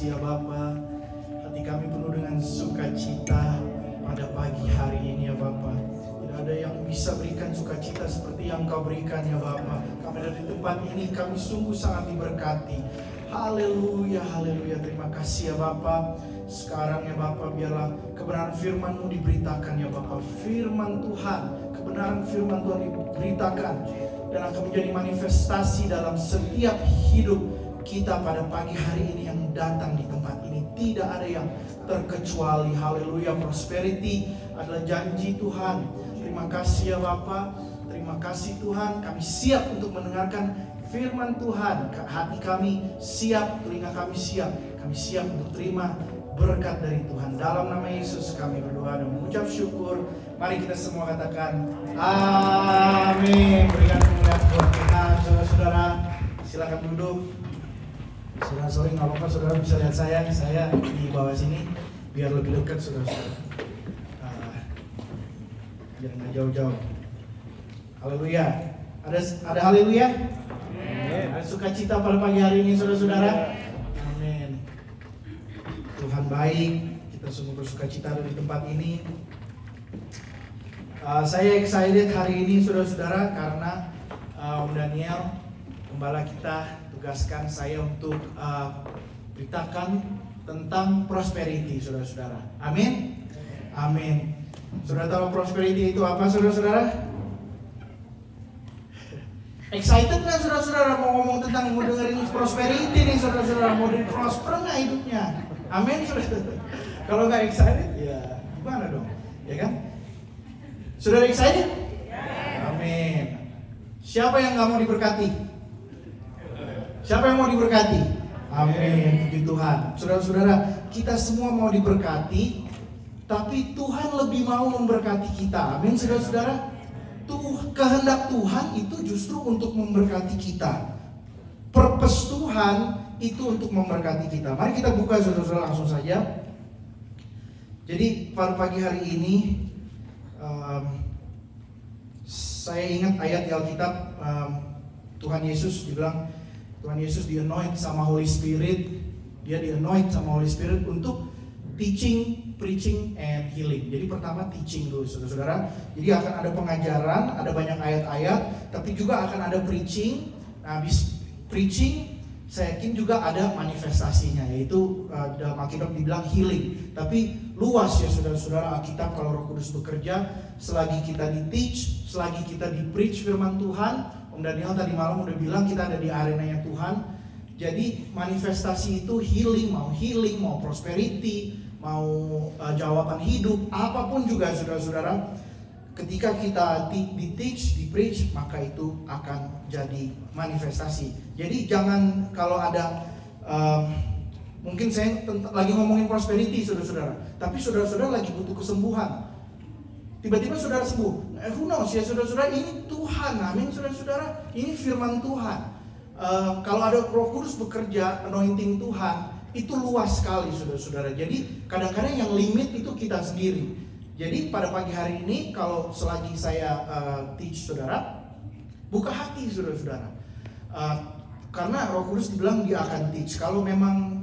kasih ya Bapa. Hati kami penuh dengan sukacita pada pagi hari ini ya Bapa. Tidak ada yang bisa berikan sukacita seperti yang Kau berikan ya Bapa. Kami dari tempat ini kami sungguh sangat diberkati. Haleluya, haleluya. Terima kasih ya Bapa. Sekarang ya Bapa, biarlah kebenaran firman-Mu diberitakan ya Bapa. Firman Tuhan, kebenaran firman Tuhan diberitakan dan akan menjadi manifestasi dalam setiap hidup kita pada pagi hari ini yang datang di tempat ini. Tidak ada yang terkecuali. Haleluya. Prosperity adalah janji Tuhan. Terima kasih ya Bapa. Terima kasih Tuhan. Kami siap untuk mendengarkan firman Tuhan. Hati kami siap, telinga kami siap. Kami siap untuk terima berkat dari Tuhan. Dalam nama Yesus kami berdoa dan mengucap syukur. Mari kita semua katakan amin. Berikan kemuliaan buat Tuhan. Saudara-saudara, silakan duduk. Saudara, sorry nggak apa-apa, saudara bisa lihat saya di bawah sini biar lebih dekat saudara-saudara. Biar nggak jauh-jauh. Haleluya. Ada haleluya? Amin. Ada sukacita pada pagi hari ini saudara-saudara. Amin. Tuhan baik, kita semua bersukacita ada di tempat ini. Saya excited hari ini saudara-saudara karena Om Daniel, gembala kita, tugaskan saya untuk beritakan tentang prosperity saudara-saudara. Amin. Amin. Saudara tahu prosperity itu apa saudara-saudara? Excited nggak saudara-saudara mau ngomong tentang, mau dengerin prosperity nih saudara-saudara? Mau prosper nggak hidupnya? Amin saudara. Kalau nggak excited ya gimana dong? Ya kan? Saudara excited? Amin. Siapa yang nggak mau diberkati? Siapa yang mau diberkati? Amin. Puji Tuhan. Saudara-saudara, kita semua mau diberkati, tapi Tuhan lebih mau memberkati kita. Amin, saudara-saudara. Kehendak Tuhan itu justru untuk memberkati kita. Purpose Tuhan itu untuk memberkati kita. Mari kita buka saudara-saudara langsung saja. Jadi pada pagi hari ini saya ingat ayat di Alkitab. Tuhan Yesus dibilang, Tuhan Yesus di-anoint sama Holy Spirit. Dia di-anoint sama Holy Spirit untuk teaching, preaching, and healing. Jadi pertama teaching dulu saudara-saudara. Jadi akan ada pengajaran, ada banyak ayat-ayat, tapi juga akan ada preaching. Nah, habis preaching, saya yakin juga ada manifestasinya, yaitu dalam Alkitab dibilang healing. Tapi luas ya saudara-saudara Alkitab kalau Roh Kudus bekerja. Selagi kita di-teach, selagi kita di-preach firman Tuhan. Om Daniel tadi malam udah bilang kita ada di arenanya Tuhan. Jadi manifestasi itu healing, mau prosperity, mau jawaban hidup, apapun juga saudara-saudara. Ketika kita di-teach, di-preach, maka itu akan jadi manifestasi. Jadi jangan kalau ada mungkin saya lagi ngomongin prosperity saudara-saudara, tapi saudara-saudara lagi butuh kesembuhan. Tiba-tiba saudara sembuh. Who knows ya saudara-saudara, ini Tuhan. Amin saudara-saudara. Ini firman Tuhan. Kalau ada Roh Kudus bekerja, anointing Tuhan, itu luas sekali saudara-saudara. Jadi kadang-kadang yang limit itu kita sendiri. Jadi pada pagi hari ini kalau selagi saya teach saudara, buka hati saudara-saudara. Karena Roh Kudus dibilang dia akan teach. Kalau memang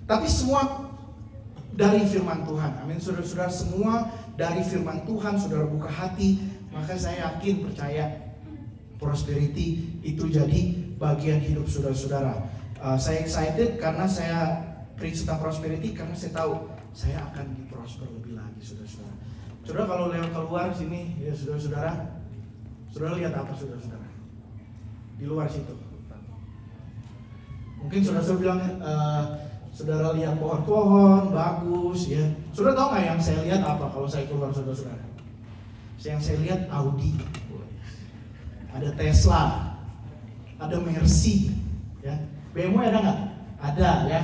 tapi semua dari firman Tuhan. Amin saudara-saudara, semua dari firman Tuhan. Saudara buka hati, maka saya yakin, percaya prosperity itu jadi bagian hidup saudara-saudara. Saya excited karena saya preach tentang prosperity, karena saya tahu saya akan diprosper lebih lagi saudara-saudara. Saudara kalau lewat keluar sini ya saudara-saudara, saudara lihat apa saudara-saudara di luar situ? Mungkin saudara-saudara bilang saudara lihat pohon-pohon bagus ya. Saudara tahu nggak yang saya lihat apa kalau saya keluar saudara-saudara? Yang saya lihat Audi, ada Tesla, ada Mercy, ya. BMW ada nggak? Ada ya.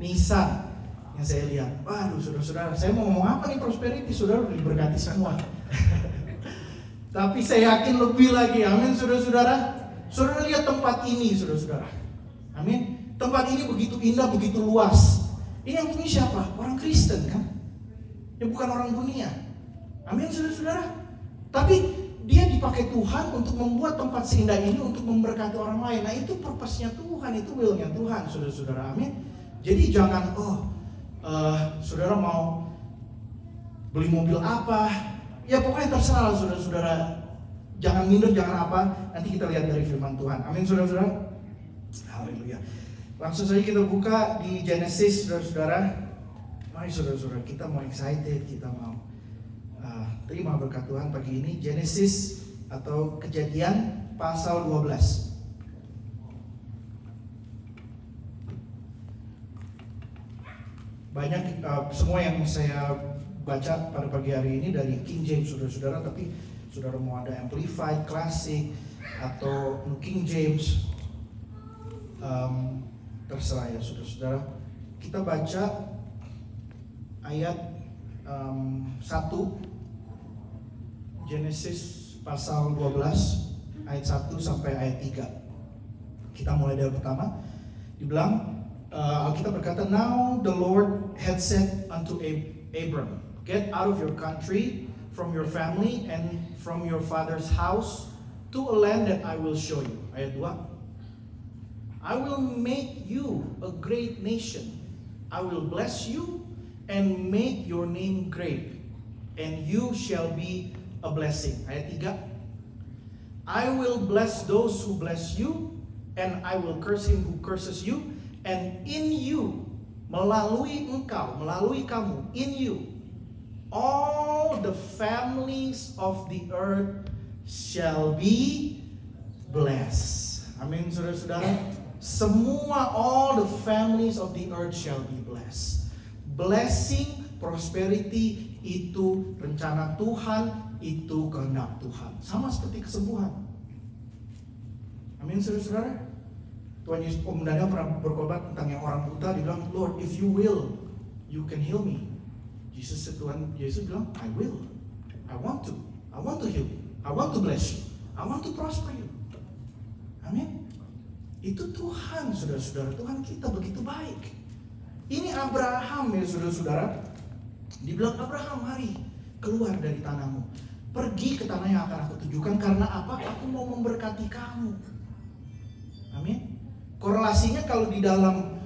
Nissan yang saya lihat. Waduh saudara-saudara, saya mau ngomong apa nih prosperity? Saudara udah diberkati semua. Tapi saya yakin lebih lagi. Amin saudara-saudara. Saudara lihat tempat ini saudara-saudara. Amin. Tempat ini begitu indah, begitu luas. Ini yang punya siapa? Orang Kristen kan? Ya bukan orang dunia. Amin saudara-saudara. Tapi dia dipakai Tuhan untuk membuat tempat seindah ini untuk memberkati orang lain. Nah itu purpose-nya Tuhan, itu will-nya Tuhan saudara-saudara. Amin. Jadi jangan, saudara mau beli mobil apa, ya pokoknya terserah saudara-saudara. Jangan minder, jangan apa. Nanti kita lihat dari firman Tuhan. Amin saudara-saudara. Haleluya. Langsung saja kita buka di Genesis saudara-saudara. Mari saudara-saudara, kita mau excited, kita mau terima berkat Tuhan pagi ini. Genesis atau Kejadian pasal 12. Banyak semua yang saya baca pada pagi hari ini dari King James saudara-saudara, tapi saudara mau ada Amplified, Classic atau King James, terserah ya saudara-saudara. Kita baca ayat 1 Genesis pasal 12 ayat 1 sampai ayat 3. Kita mulai dari pertama. Dibilang Alkitab berkata, "Now the Lord had said unto Abram, get out of your country, from your family, and from your father's house, to a land that I will show you." Ayat 2. "I will make you a great nation. I will bless you and make your name great, and you shall be a blessing." Ayat 3. "I will bless those who bless you, and I will curse him who curses you. And in you," melalui engkau, melalui kamu, in you, "all the families of the earth shall be blessed." Amin saudara-saudara. Semua, all the families of the earth shall be blessed. Blessing, prosperity itu rencana Tuhan, itu kehendak Tuhan. Sama seperti kesembuhan. Amin saudara-saudara. Tuhan Yesus, Om Daniel pernah berkhotbah tentang yang orang buta. Dia bilang, "Lord, if you will, you can heal me." Tuhan Yesus bilang, "I will. I want to heal you. I want to bless you. I want to prosper you." Amin. Itu Tuhan, saudara-saudara. Tuhan kita begitu baik. Ini Abraham ya saudara-saudara. Dibilang, "Abraham, mari keluar dari tanahmu. Pergi ke tanah yang akan aku tunjukkan. Karena apa? Aku mau memberkati kamu." Amin. Korelasinya kalau di dalam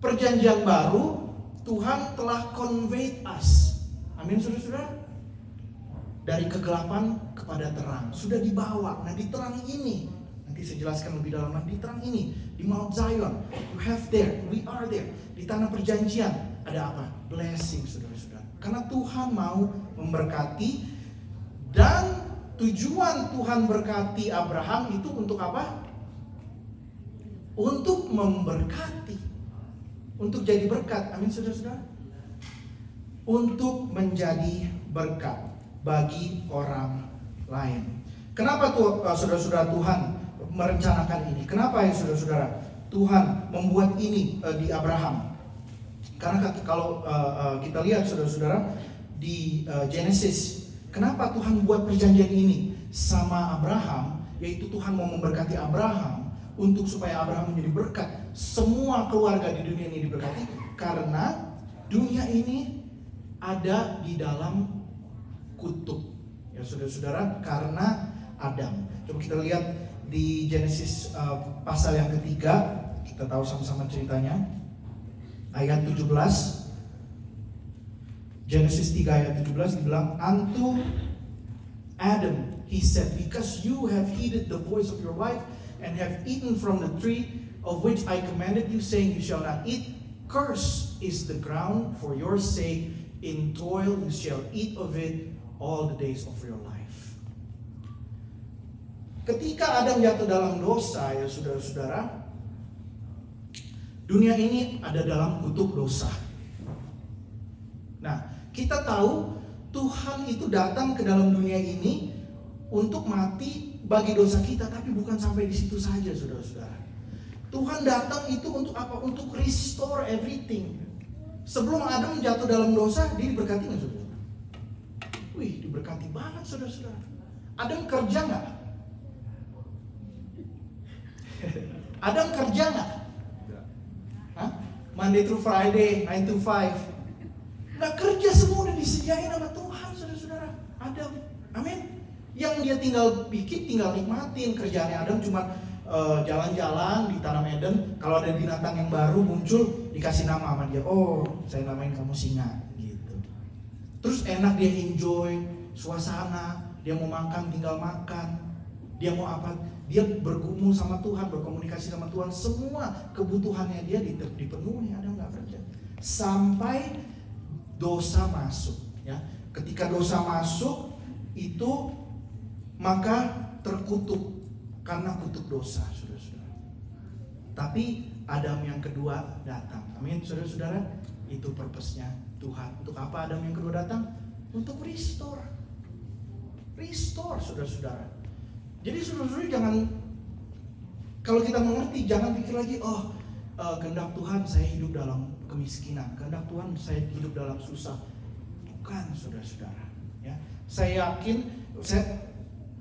perjanjian baru, Tuhan telah convey us. Amin saudara-saudara. Dari kegelapan kepada terang. Sudah dibawa. Nah di terang ini, nanti saya jelaskan lebih dalam. Di terang ini, di Mount Zion, you have there, we are there. Di tanah perjanjian, ada apa? Blessing saudara-saudara. Karena Tuhan mau memberkati. Dan tujuan Tuhan berkati Abraham itu untuk apa? Untuk memberkati, untuk jadi berkat. Amin saudara-saudara. Untuk menjadi berkat bagi orang lain. Kenapa saudara-saudara Tuhan merencanakan ini? Kenapa ya saudara-saudara Tuhan membuat ini di Abraham? Karena kalau kita lihat saudara-saudara di Genesis, kenapa Tuhan buat perjanjian ini sama Abraham? Yaitu Tuhan mau memberkati Abraham, untuk supaya Abraham menjadi berkat. Semua keluarga di dunia ini diberkati. Karena dunia ini ada di dalam kutub. Ya saudara-saudara, karena Adam. Coba kita lihat di Genesis pasal yang ketiga. Kita tahu sama-sama ceritanya. Ayat 17. Genesis 3 ayat 17 dibilang, "Unto Adam he said, because you have heeded the voice of your wife, and have eaten from the tree of which I commanded you, saying, you shall not eat. Cursed is the ground for your sake. In toil you shall eat of it all the days of your life." Ketika Adam jatuh dalam dosa ya saudara-saudara, dunia ini ada dalam kutub dosa. Nah, kita tahu Tuhan itu datang ke dalam dunia ini untuk mati bagi dosa kita, tapi bukan sampai di situ saja saudara-saudara. Tuhan datang itu untuk apa? Untuk restore everything. Sebelum Adam jatuh dalam dosa, dia diberkati nggak saudara? Wih, diberkati banget saudara-saudara. Adam kerja nggak? Adam kerja nggak? Monday through Friday, 9 to 5. Nggak kerja, semua udah disediain sama Tuhan saudara-saudara. Adam, amin. Yang dia tinggal bikin, tinggal nikmatin. Kerjaannya Adam cuma jalan-jalan di Tanah Eden, kalau ada binatang yang baru muncul dikasih nama sama dia. Oh, saya namain kamu singa gitu. Terus enak, dia enjoy suasana, dia mau makan tinggal makan, dia mau apa, dia bergumul sama Tuhan, berkomunikasi sama Tuhan, semua kebutuhannya dia dipenuhi, ada nggak kerja. Sampai dosa masuk, ya. Ketika dosa masuk itu maka terkutuk karena kutuk dosa, saudara-saudara. Tapi Adam yang kedua datang. Amin, saudara-saudara. Itu purpose-nya Tuhan. Untuk apa Adam yang kedua datang? Untuk restore, saudara-saudara. Jadi saudara-saudara jangan, kalau kita mengerti, jangan pikir lagi, kehendak Tuhan saya hidup dalam kemiskinan, kehendak Tuhan saya hidup dalam susah. Bukan, saudara-saudara. Ya, saya yakin, saya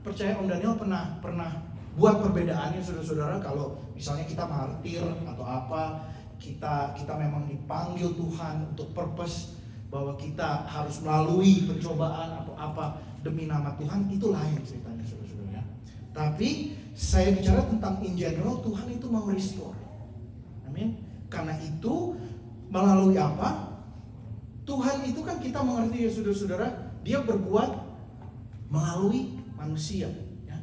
percaya Om Daniel pernah buat perbedaannya, saudara-saudara. Kalau misalnya kita martir atau apa, kita memang dipanggil Tuhan untuk purpose bahwa kita harus melalui pencobaan atau apa demi nama Tuhan, itu lain ceritanya, saudara-saudara. Tapi saya bicara tentang in general, Tuhan itu mau restore. Amin. Karena itu melalui apa? Tuhan itu kan kita mengerti ya saudara-saudara, dia berbuat melalui manusia, ya.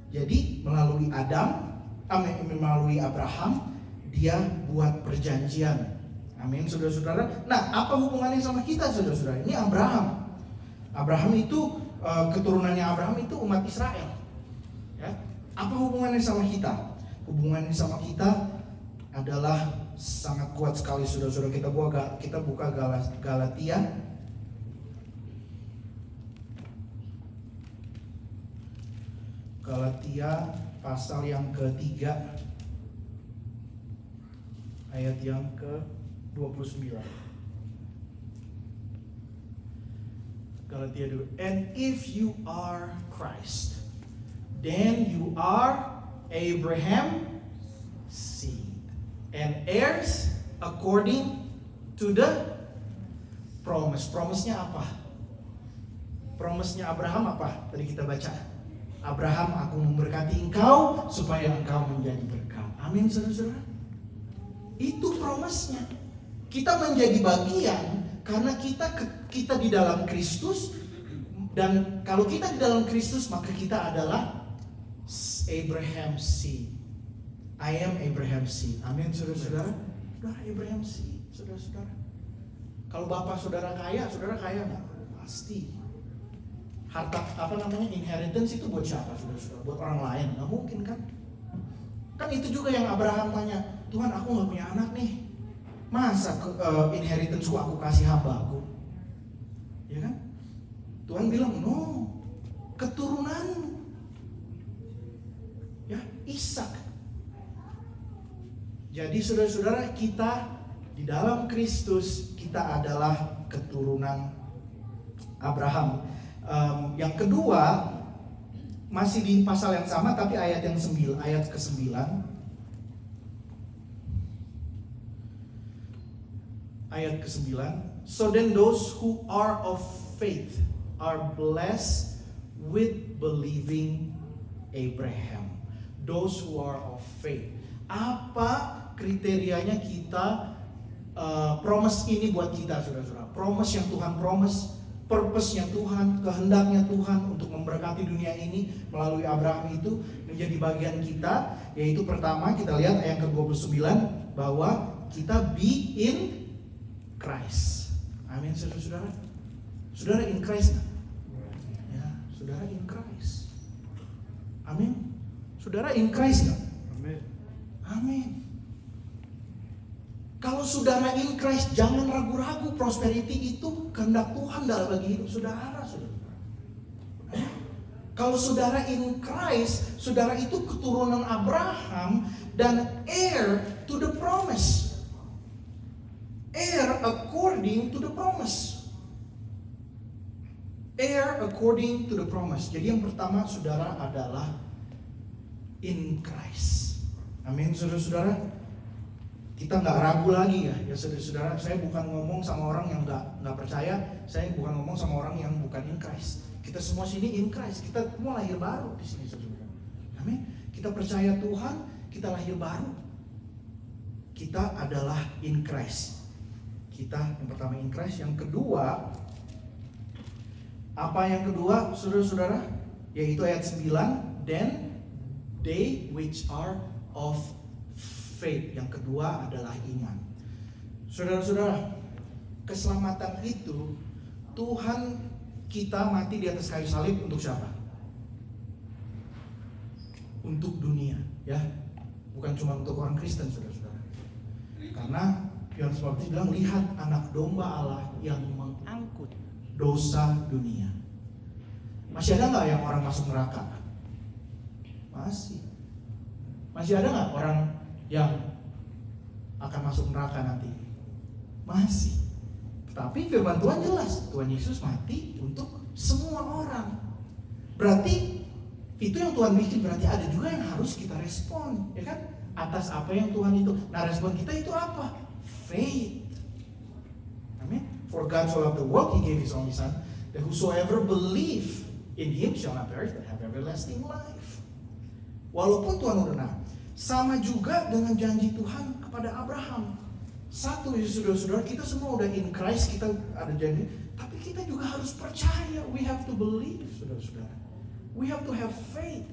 Jadi melalui melalui Abraham, dia buat perjanjian. Amin, saudara-saudara. Nah, apa hubungannya sama kita, saudara-saudara? Ini Abraham. Abraham itu keturunannya Abraham itu umat Israel. Ya. Apa hubungannya sama kita? Hubungannya sama kita adalah sangat kuat sekali, saudara-saudara. Kita buka Galatia. Galatia pasal yang ketiga, ayat yang ke-29. Galatia 2. And if you are Christ, then you are Abraham seed and heirs according to the promise. Promise-nya apa? Promise-nya Abraham apa? Tadi kita baca. Abraham, aku memberkati engkau supaya engkau menjadi berkat. Amin, saudara-saudara. Itu promise-nya. Kita menjadi bagian karena kita di dalam Kristus, dan kalau kita di dalam Kristus maka kita adalah Abraham seed. I am Abraham seed. Amin, saudara-saudara. Saudara Abraham seed, saudara-saudara. Kalau bapak saudara kaya nggak? Pasti. Harta inheritance itu buat siapa, saudara-saudara? Buat orang lain? Nggak mungkin kan? Kan itu juga yang Abraham tanya, Tuhan, aku nggak punya anak nih, masa inheritance-ku aku kasih hambaku? Ya kan? Tuhan bilang, no, keturunanmu, ya, Ishak. Jadi saudara-saudara, kita di dalam Kristus, kita adalah keturunan Abraham. Yang kedua, masih di pasal yang sama tapi ayat ke-9. Ayat ke-9. So then those who are of faith are blessed with believing Abraham. Those who are of faith. Apa kriterianya kita promise ini buat kita, saudara-saudara? Promise yang Tuhan promise, purpose-nya Tuhan, kehendaknya Tuhan untuk memberkati dunia ini melalui Abraham itu menjadi bagian kita. Yaitu pertama, kita lihat ayat ke-29 bahwa kita be in Christ. Amin, saudara-saudara. Saudara in Christ kan? Ya, saudara in Christ. Amin. Saudara in Christ kan? Amin. Amin. Kalau saudara in Christ, jangan ragu-ragu, prosperity itu kehendak Tuhan dalam bagi hidup saudara. Kalau saudara in Christ, saudara itu keturunan Abraham dan heir to the promise. Heir according to the promise. Heir according to the promise. Jadi yang pertama, saudara adalah in Christ. Amin, saudara-saudara. Kita nggak ragu lagi ya saudara-saudara. Saya bukan ngomong sama orang yang nggak percaya. Saya bukan ngomong sama orang yang bukan in Christ. Kita semua sini in Christ. Kita semua lahir baru di sini, saudara. Amin. Kita percaya Tuhan, kita lahir baru. Kita adalah in Christ. Kita yang pertama in Christ, yang kedua, apa yang kedua, saudara-saudara? Yaitu ayat 9, then they which are of faith. Yang kedua adalah iman. Saudara-saudara, keselamatan itu Tuhan kita mati di atas kayu salib untuk siapa? Untuk dunia, ya. Bukan cuma untuk orang Kristen, saudara-saudara. Karena Yohanes Pembaptis bilang, lihat anak domba Allah yang mengangkut dosa dunia. Masih ada nggak yang orang masuk neraka? Masih. Masih ada nggak orang yang akan masuk neraka nanti? Masih. Tapi firman Tuhan jelas, Tuhan Yesus mati untuk semua orang. Berarti itu yang Tuhan bikin, berarti ada juga yang harus kita respon, ya kan? Atas apa yang Tuhan itu. Nah, respon kita itu apa? Faith. Amin. For God so loved the world, He gave His only Son, that whosoever believe in Him shall not perish but have everlasting life. Walaupun Tuhan udah, nah, sama juga dengan janji Tuhan kepada Abraham. Satu, ya saudara-saudara, kita semua udah in Christ, kita ada janji, tapi kita juga harus percaya. We have to believe, saudara-saudara. We have to have faith.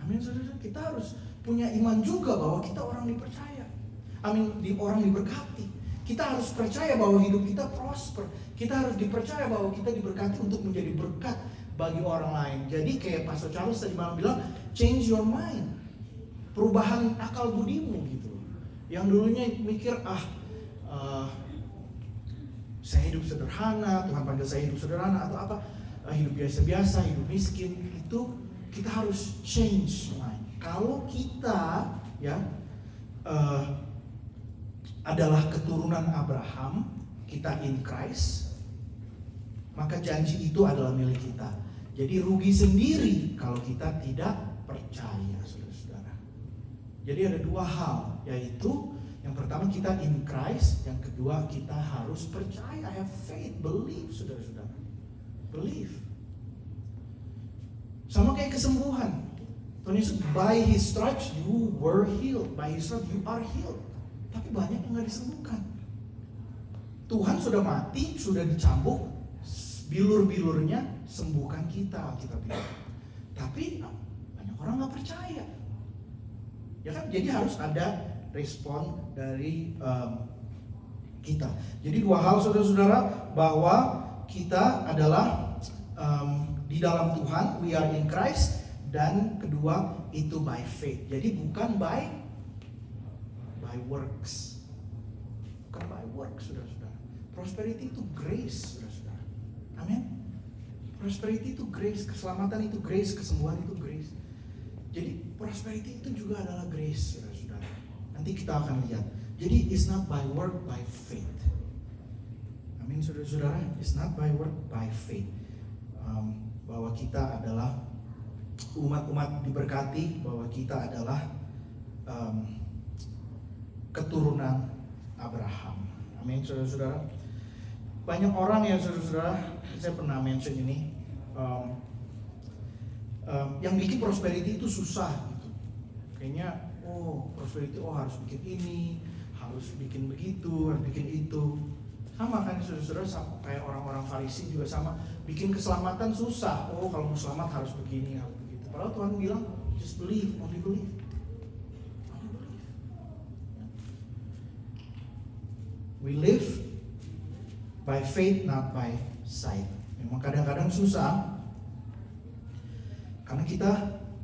Amin, saudara. Kita harus punya iman juga bahwa kita orang dipercaya. Amin, orang diberkati. Kita harus percaya bahwa hidup kita prosper. Kita harus dipercaya bahwa kita diberkati untuk menjadi berkat bagi orang lain. Jadi kayak Pastor Charles tadi malam bilang, change your mind. Perubahan akal budimu gitu. Yang dulunya mikir, saya hidup sederhana, Tuhan panggil saya hidup sederhana atau apa, hidup biasa-biasa, hidup miskin, itu kita harus change mind. Kalau kita ya adalah keturunan Abraham, kita in Christ, maka janji itu adalah milik kita. Jadi rugi sendiri kalau kita tidak percaya, saudara-saudara. Jadi ada dua hal, yaitu yang pertama kita in Christ, yang kedua kita harus percaya, have faith, believe, saudara-saudara. Believe. Sama kayak kesembuhan. Tuhan Yesus, by His stripes you were healed. By His stripes you are healed. Tapi banyak yang gak disembuhkan. Tuhan sudah mati, sudah dicambuk, bilur-bilurnya sembuhkan kita bilang. Tapi banyak orang gak percaya. Ya kan? Jadi harus ada respon dari kita. Jadi dua hal, saudara-saudara, bahwa kita adalah di dalam Tuhan, we are in Christ, dan kedua itu by faith. Jadi bukan by works. Bukan by works, saudara-saudara. Prosperity itu grace, saudara-saudara. Amin. Prosperity itu grace, keselamatan itu grace, kesembuhan itu grace. Jadi prosperity itu juga adalah grace, saudara-saudara. Nanti kita akan lihat. Jadi it's not by work, by faith. Amin, saudara-saudara. It's not by work, by faith. Bahwa kita adalah umat-umat diberkati, bahwa kita adalah keturunan Abraham. Amin, saudara-saudara. Banyak orang ya, saudara-saudara, saya pernah mention ini, yang bikin prosperity itu susah gitu. Kayaknya prosperity harus bikin ini, harus bikin begitu, harus bikin itu. Sama kan saudara-saudara, sama kayak orang-orang Farisi juga sama, bikin keselamatan susah. Kalau mau selamat harus begini, harus begitu. Padahal Tuhan bilang just believe, only believe. Only believe. We live by faith, not by sight. Memang kadang-kadang susah, karena kita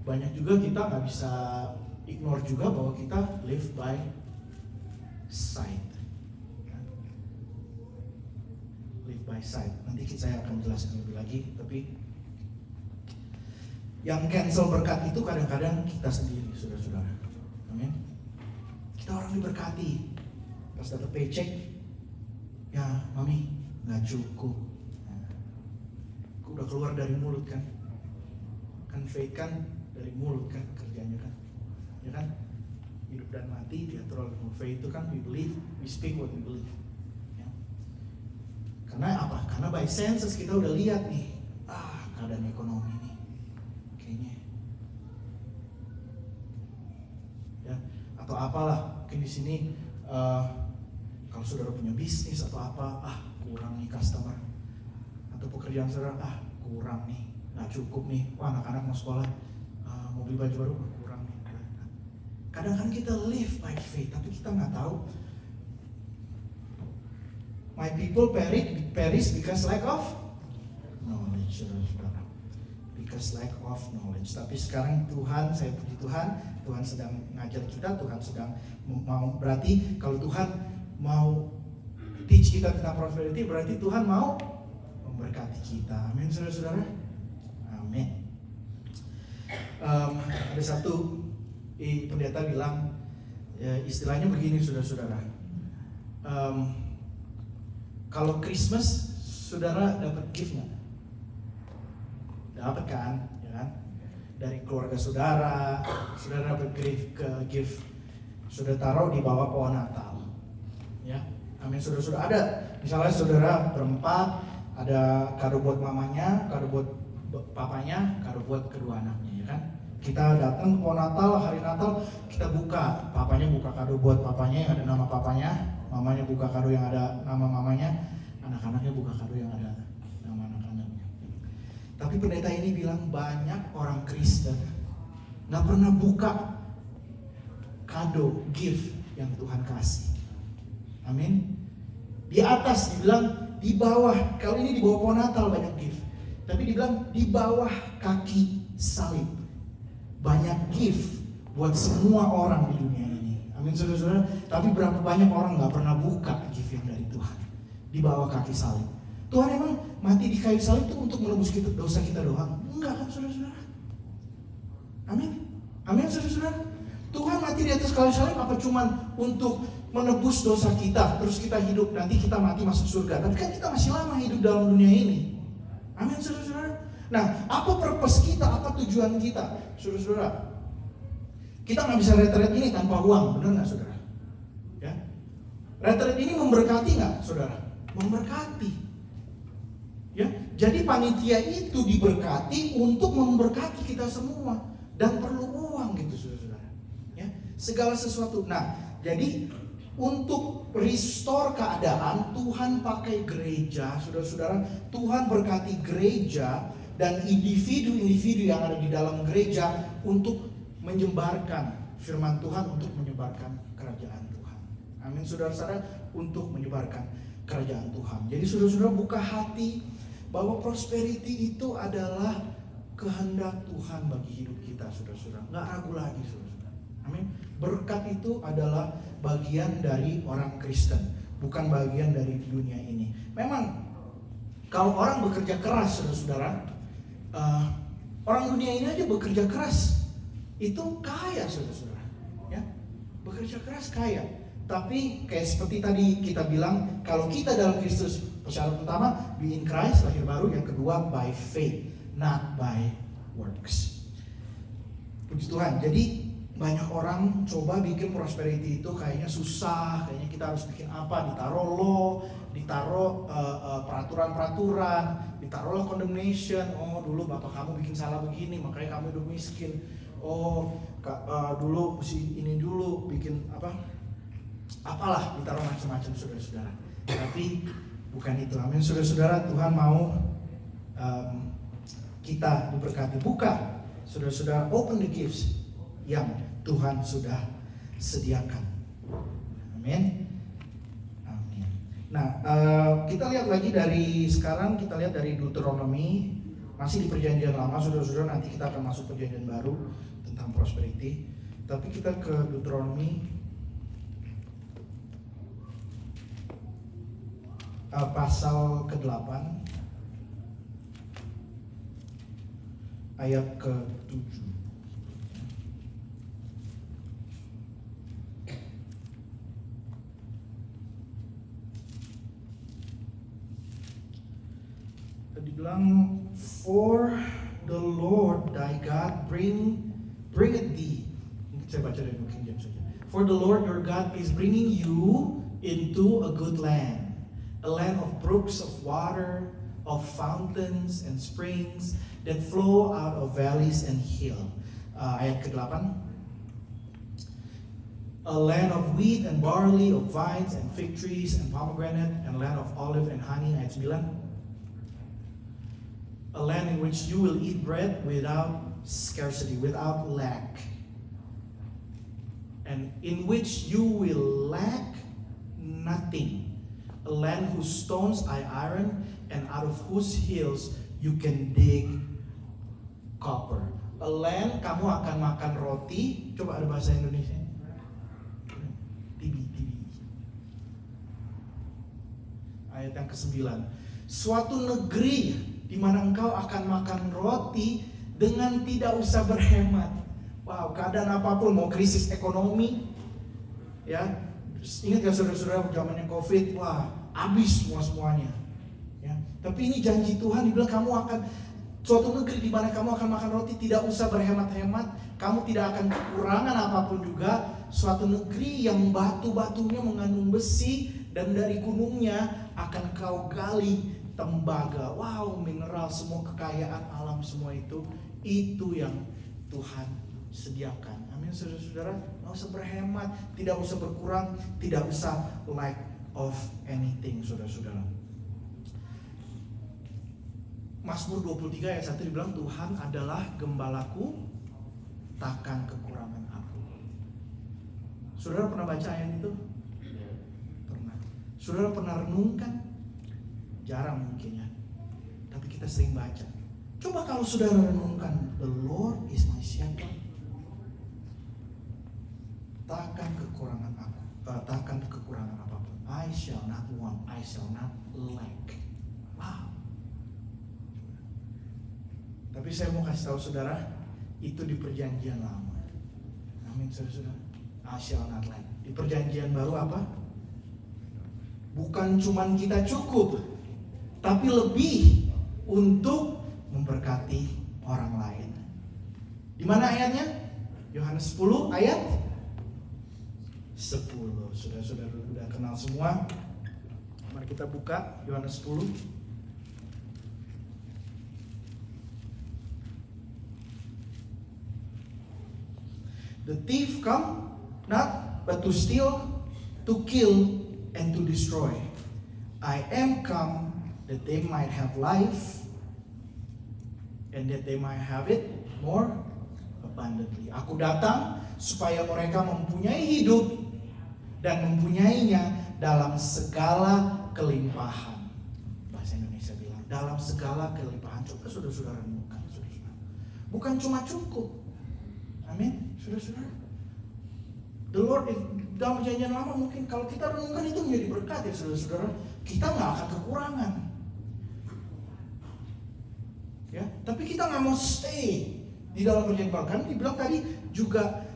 banyak juga kita nggak bisa ignore juga bahwa kita live by sight. Live by sight. Nanti saya akan jelaskan lebih lagi. Tapi yang cancel berkat itu kadang-kadang kita sendiri, saudara-saudara. Amin. Kita orang diberkati, pas dapat paycheck, ya mami nggak cukup. Udah keluar dari mulut kan? Kan faith kan dari mulut kan kerjanya kan? Ya kan? Hidup dan mati diatur oleh faith itu kan, we believe, we speak what we believe. Ya. Karena apa? Karena by senses kita udah lihat nih, keadaan ekonomi nih. atau apalah. Mungkin di sini kalau saudara punya bisnis atau apa, kurang nih customer, atau pekerjaan saudara, kurang nih, nggak cukup nih, wah anak-anak mau sekolah, mau beli baju baru, kurang nih. Kadang-kadang kita live by faith, tapi kita nggak tahu. My people perish because lack of knowledge, saudara. Because lack of knowledge. Tapi sekarang Tuhan, saya puji Tuhan, Tuhan sedang ngajar kita, Tuhan sedang mau, berarti kalau Tuhan mau teach kita tentang prosperity, berarti Tuhan mau memberkati kita. Amin, saudara-saudara. Amin. Ada satu pendeta bilang, istilahnya begini, saudara-saudara. Kalau Christmas, saudara dapat gift nggak? Dapat kan, ya kan? Dari keluarga saudara dapat gift, sudah taruh di bawah pohon Natal, ya. Amin, saudara-saudara. Ada, misalnya saudara berempat, ada kado buat mamanya, kado buat papanya, kado buat kedua anaknya, ya kan? Kita datang ke pohon Natal, hari Natal, kita buka, papanya buka kado buat papanya yang ada nama papanya, mamanya buka kado yang ada nama mamanya, anak-anaknya buka kado yang ada nama anak-anaknya. Tapi pendeta ini bilang banyak orang Kristen nggak pernah buka kado, gift yang Tuhan kasih. Amin. Di atas dibilang, di bawah, kalau ini di bawah pohon Natal banyak gift, tapi dibilang di bawah kaki salib banyak gift buat semua orang di dunia ini. Amin, saudara-saudara. Tapi berapa banyak orang nggak pernah buka gift yang dari Tuhan di bawah kaki salib. Tuhan emang mati di kayu salib itu untuk menebus dosa kita doang? Enggak kan, saudara-saudara? Amin. Amin, saudara-saudara. Tuhan mati di atas kayu salib apa cuman untuk menebus dosa kita, terus kita hidup, nanti kita mati masuk surga? Tapi kan kita masih lama hidup dalam dunia ini. Amin, saudara-saudara. Nah, apa purpose kita, apa tujuan kita, saudara-saudara? Kita nggak bisa retret ini tanpa uang, benar nggak, saudara? Ya, retret ini memberkati nggak, saudara? Memberkati. Ya, jadi panitia itu diberkati untuk memberkati kita semua dan perlu uang gitu, saudara-saudara. Ya, segala sesuatu. Nah, jadi untuk restore keadaan, Tuhan pakai gereja, saudara-saudara. Tuhan berkati gereja dan individu-individu yang ada di dalam gereja untuk menyebarkan firman Tuhan, untuk menyebarkan kerajaan Tuhan. Amin, saudara-saudara, untuk menyebarkan kerajaan Tuhan. Jadi saudara-saudara buka hati bahwa prosperity itu adalah kehendak Tuhan bagi hidup kita, saudara-saudara. Nggak ragu lagi, saudara-saudara. Amin. Berkat itu adalah bagian dari orang Kristen, bukan bagian dari dunia ini. Memang kalau orang bekerja keras, saudara-saudara, orang dunia ini aja bekerja keras itu kaya, saudara-saudara, ya, bekerja keras kaya. Tapi kayak seperti tadi kita bilang, kalau kita dalam Kristus, syarat pertama be in Christ, lahir baru. Yang kedua by faith, not by works. Puji Tuhan. Jadi banyak orang coba bikin prosperity itu kayaknya susah, kayaknya kita harus bikin apa, ditaruh law, ditaruh peraturan-peraturan, ditaruhlah condemnation. Oh, dulu bapak kamu bikin salah begini, makanya kamu hidup miskin. Oh, dulu si ini dulu bikin apalah, ditaruh macam-macam, saudara-saudara. Tapi bukan itu. Amin, saudara-saudara. Tuhan mau kita diberkati. Buka, saudara-saudara, open the gifts yang Tuhan sudah sediakan. Amin. Amin. Nah, kita lihat lagi dari sekarang, kita lihat dari Deuteronomy. Masih di perjanjian lama, saudara-saudara. Nanti kita akan masuk perjanjian baru tentang prosperity. Tapi kita ke Deuteronomy pasal ke-8 ayat ke-7. Dibilang, for the Lord thy God bringeth thee. Saya baca dari King James saja. For the Lord your God is bringing you into a good land, a land of brooks of water, of fountains and springs that flow out of valleys and hill. Ayat ke-8. A land of wheat and barley, of vines and fig trees and pomegranate, and land of olive and honey. Ayat 9. A land in which you will eat bread without scarcity, without lack. And in which you will lack nothing. A land whose stones are iron, and out of whose hills you can dig copper. A land, kamu akan makan roti. Coba ada bahasa Indonesia. Tibi. Ayat yang ke-9. Suatu negeri di mana engkau akan makan roti dengan tidak usah berhemat. Wow, keadaan apapun, mau krisis ekonomi, ya, ingat gak saudara-saudara zamannya COVID, wah, habis semuanya. Ya, tapi ini janji Tuhan, dibilang kamu akan suatu negeri di mana kamu akan makan roti tidak usah berhemat-hemat, kamu tidak akan kekurangan apapun juga. Suatu negeri yang batu-batunya mengandung besi dan dari gunungnya akan kau gali tembaga. Wow, mineral, semua kekayaan alam semua itu yang Tuhan sediakan. Amin, saudara-saudara. Nggak usah berhemat, tidak usah berkurang, tidak usah lack of anything, saudara-saudara. Mazmur 23 ayat 1 dibilang Tuhan adalah gembalaku, takkan kekurangan aku. Saudara pernah baca ayat itu? Pernah. Saudara pernah renungkan? Jarang mungkin ya. Tapi kita sering baca. Coba kalau saudara renungkan, the Lord is my shepherd. Takkan kekurangan aku, takkan kekurangan apapun. I shall not want, I shall not lack. Wow. Tapi saya mau kasih tahu saudara, itu di perjanjian lama. Amin, saudara-saudara. I shall not lack. Di perjanjian baru apa? Bukan cuman kita cukup, tapi lebih untuk memberkati orang lain. Di mana ayatnya? Yohanes 10 ayat 10. Saudara-saudara udah kenal semua. Mari kita buka Yohanes 10. The thief come not but to steal, to kill, and to destroy. I am come that they might have life, and that they might have it more abundantly. Aku datang supaya mereka mempunyai hidup dan mempunyainya dalam segala kelimpahan. Bahasa Indonesia bilang dalam segala kelimpahan. Coba saudara-saudara renungkan, saudara-saudara. Bukan cuma cukup. Amin, saudara-saudara. The Lord dalam perjanjian lama mungkin kalau kita renungkan itu menjadi berkat ya saudara-saudara. Kita nggak akan kekurangan. Ya, tapi kita nggak mau stay di dalam perjanjian baru. Kan dibilang tadi juga